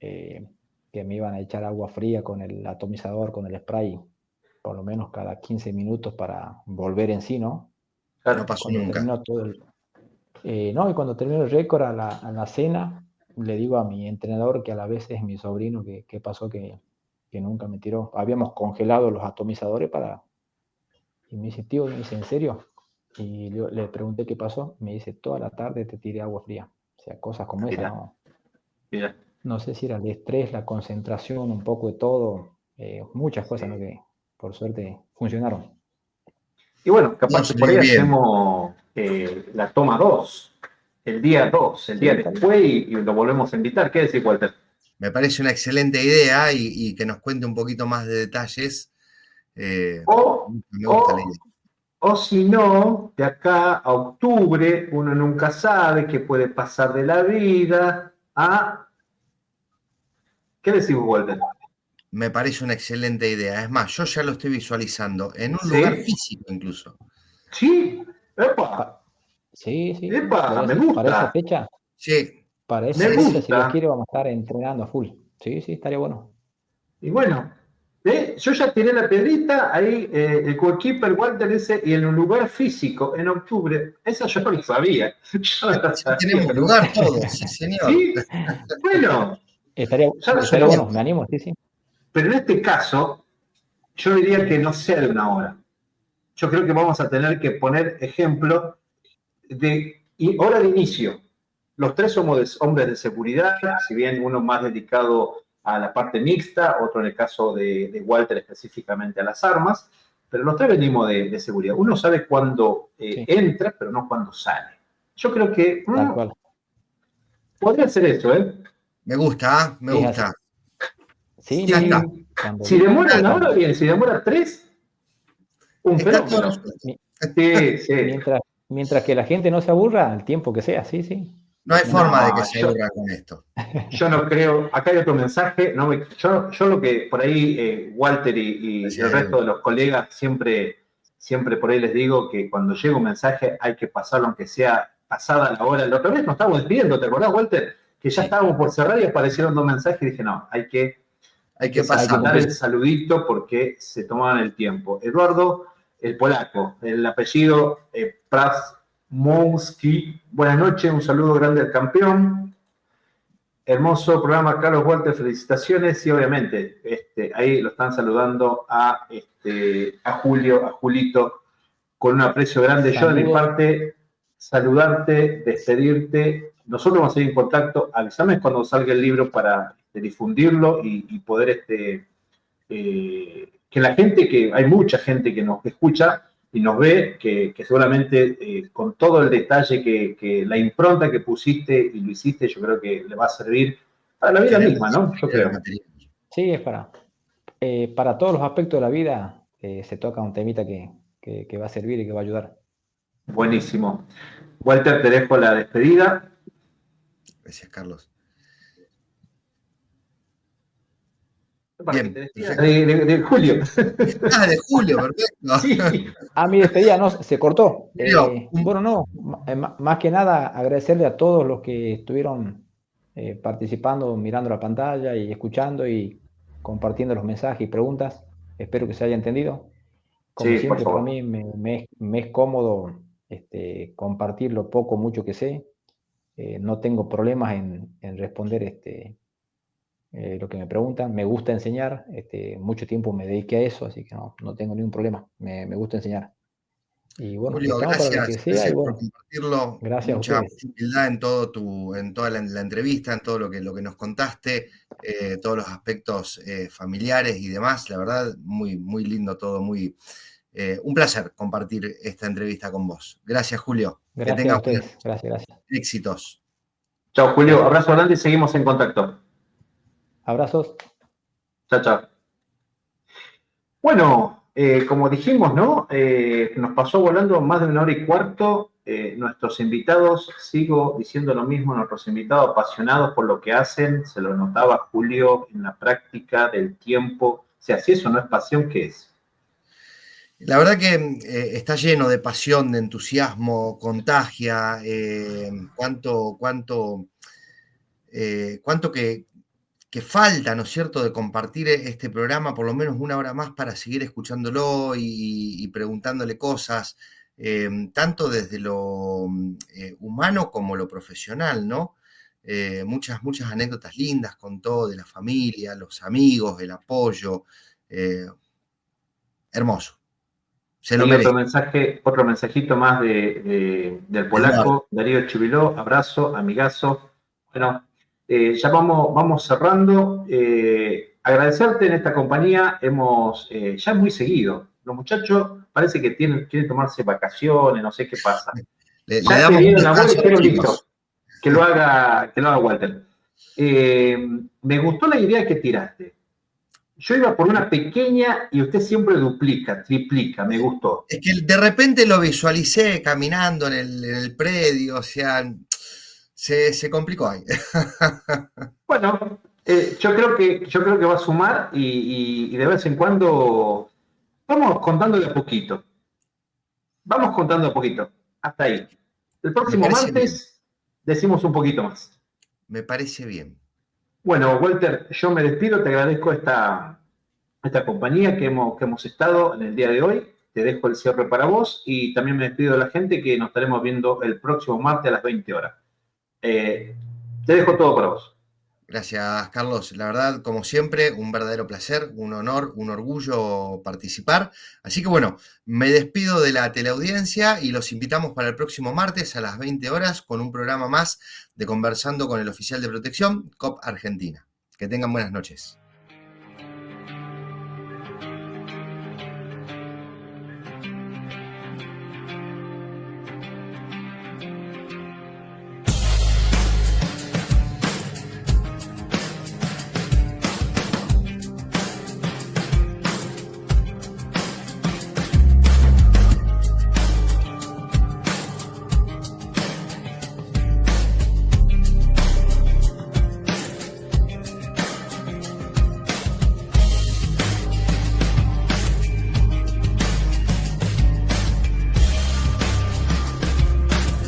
eh, que me iban a echar agua fría con el atomizador, con el spray, por lo menos cada 15 minutos para volver en sí, ¿no? No Claro, pasó Cuando nunca. terminó todo no, y cuando terminó el récord a la cena, le digo a mi entrenador, que a la vez es mi sobrino, que pasó que nunca me tiró. Habíamos congelado los atomizadores y me dice, tío, me dice, ¿en serio? Y le pregunté qué pasó, me dice, toda la tarde te tiré agua fría. O sea, cosas como esa, mira, no, mira. no sé si era el estrés, la concentración, un poco de todo, muchas cosas, ¿no? Sí. Que por suerte funcionaron. Y bueno, No, capaz que por ahí salió bien. hacemos la toma 2, el día 2, el Sí, día está bien. después y lo volvemos a invitar. ¿Qué decís, Walter? Me parece una excelente idea y que nos cuente un poquito más de detalles. O, Me gusta la o, idea. o si no, de acá a octubre, uno nunca sabe qué puede pasar de la vida. ¿Qué decís, Walter? Me parece una excelente idea. Es más, yo ya lo estoy visualizando en un lugar ¿Sí? físico incluso. ¿Sí? ¡Epa! Pa- sí, sí, sí, ¡Epa! podría Me ser. gusta, Sí, Para esa me sí, fecha, sí. si Dios gusta. quiere, vamos a estar entrenando a full. Sí, sí, estaría bueno. Y bueno, yo ya tiré la pedrita, ahí el goalkeeper Walter dice, y en un lugar físico, en octubre, esa yo no lo sabía, yo no lo Ya sabía, tenemos pero lugar todos, sí, señor. sí, bueno, Estaría, ya lo estaría sabía, bueno, me animo, sí, sí. pero en este caso, yo diría que no sea de 1 hora. Yo creo que vamos a tener que poner ejemplo de hora de inicio. Los tres somos hombres de seguridad, si bien uno más dedicado a la parte mixta, otro en el caso de Walter específicamente a las armas, pero los tres venimos de seguridad. Uno sabe cuándo Sí, entra, pero no cuándo sale. Yo creo que tal cual. podría ser eso, ¿eh? Me gusta, ¿ah? Me Es así. gusta. Sí, Ya no, está. no. Cuando Si vi, demora 1 hora, cuando, bien, si demora 3, un Está todo fenómeno. resuelto. mi- Sí, sí. mientras que la gente no se aburra, el tiempo que sea, sí, sí. No hay Me animo. forma de que No, se aburra con esto. yo no creo, acá hay otro mensaje, yo lo que por ahí Walter y Gracias el a Dios. resto de los colegas siempre por ahí les digo que cuando llega un mensaje hay que pasarlo aunque sea pasada la hora. La otra vez nos estábamos despidiendo, ¿te acordás, Walter? Que ya Sí, estábamos por cerrar y aparecieron 2 mensajes y dije, no, hay hay que que Hay que pasar. dar cumplir. el saludito porque se tomaban el tiempo. Eduardo, el polaco, el apellido Prasmowski. Buenas noches, un saludo grande al campeón. Hermoso programa, Carlos Walter, felicitaciones. Y obviamente, ahí lo están saludando a Julio, a Julito, con un aprecio grande. Yo de mi Saludos. parte, saludarte, despedirte. Nosotros vamos a seguir en contacto. Avísame cuando salga el libro para difundirlo y poder que la gente, que hay mucha gente que nos escucha y nos ve, que seguramente con todo el detalle que la impronta que pusiste y lo hiciste, yo creo que le va a servir para la vida Queremos misma, ¿no? Yo difundir el creo. material. Sí, es para todos los aspectos de la vida, se toca un temita que va a servir y que va a ayudar. Buenísimo. Walter, te dejo la despedida. Gracias, Carlos. Para que Bien, te despidas perfecto. de Julio. Ah, de julio, perfecto. Sí, Mi despedida no, se cortó. Julio, Bueno, no, más que nada agradecerle a todos los que estuvieron participando, mirando la pantalla y escuchando y compartiendo los mensajes y preguntas. Espero que se haya entendido. Como sí, por siempre, para favor. mí me es cómodo compartir lo poco o mucho que sé. No tengo problemas en responder lo que me preguntan. Me gusta enseñar. Mucho tiempo me dediqué a eso, así que no tengo ningún problema. Me gusta enseñar. Y bueno, Julio, estamos para lo que gracias, sea y gracias por bueno, compartirlo. gracias a Mucha, ustedes. mucha humildad en toda la entrevista, en todo lo que nos contaste, todos los aspectos familiares y demás. La verdad, muy, muy lindo todo, un placer compartir esta entrevista con vos. Gracias, Julio. Que Gracias a tengas buenas ustedes. Gracias, gracias. éxitos. Chao, Julio. Gracias. Abrazo grande y seguimos en contacto. Abrazos. Chao, chao. Bueno, como dijimos, ¿no? Nos pasó volando más de 1 hora y cuarto. Nuestros invitados, sigo diciendo lo mismo, nuestros invitados apasionados por lo que hacen, se lo notaba Julio en la práctica del tiempo. O sea, si eso no es pasión, ¿qué es? La verdad que está lleno de pasión, de entusiasmo, contagia, cuánto que falta, ¿no es cierto?, de compartir este programa por lo menos 1 hora más para seguir escuchándolo y preguntándole cosas, tanto desde lo humano como lo profesional, ¿no? Muchas anécdotas lindas contó de la familia, los amigos, el apoyo. eh, Hermoso, se lo Hay otro merece. mensaje, otro mensajito más del Eduardo, polaco, Darío Chiviló, abrazo, amigazo. Bueno, ya vamos cerrando. Agradecerte en esta compañía, ya es muy seguido. Los muchachos parece que quieren tomarse vacaciones, no sé qué pasa. le Ya te damos un vieron a vos y descanso a los dijeron listo, chicos. que lo haga Walter. Me gustó la idea que tiraste. Yo iba por una pequeña y usted siempre duplica, triplica, me gustó. Es que de repente lo visualicé caminando en el predio, o sea, se complicó ahí. Bueno, yo creo que va a sumar y de vez en cuando vamos contando de a poquito. Vamos contando de a poquito. Hasta ahí. El Me próximo parece bien, martes decimos un poquito más. me parece bien. Bueno, Walter, yo me despido, te agradezco esta compañía que hemos estado en el día de hoy. Te dejo el cierre para vos y también me despido de la gente que nos estaremos viendo el próximo martes a las 20 horas. Te dejo todo para vos. Gracias, Carlos. La verdad, como siempre, un verdadero placer, un honor, un orgullo participar. Así que bueno, me despido de la teleaudiencia y los invitamos para el próximo martes a las 20 horas con un programa más de Conversando con el Oficial de Protección, COP Argentina. Que tengan buenas noches.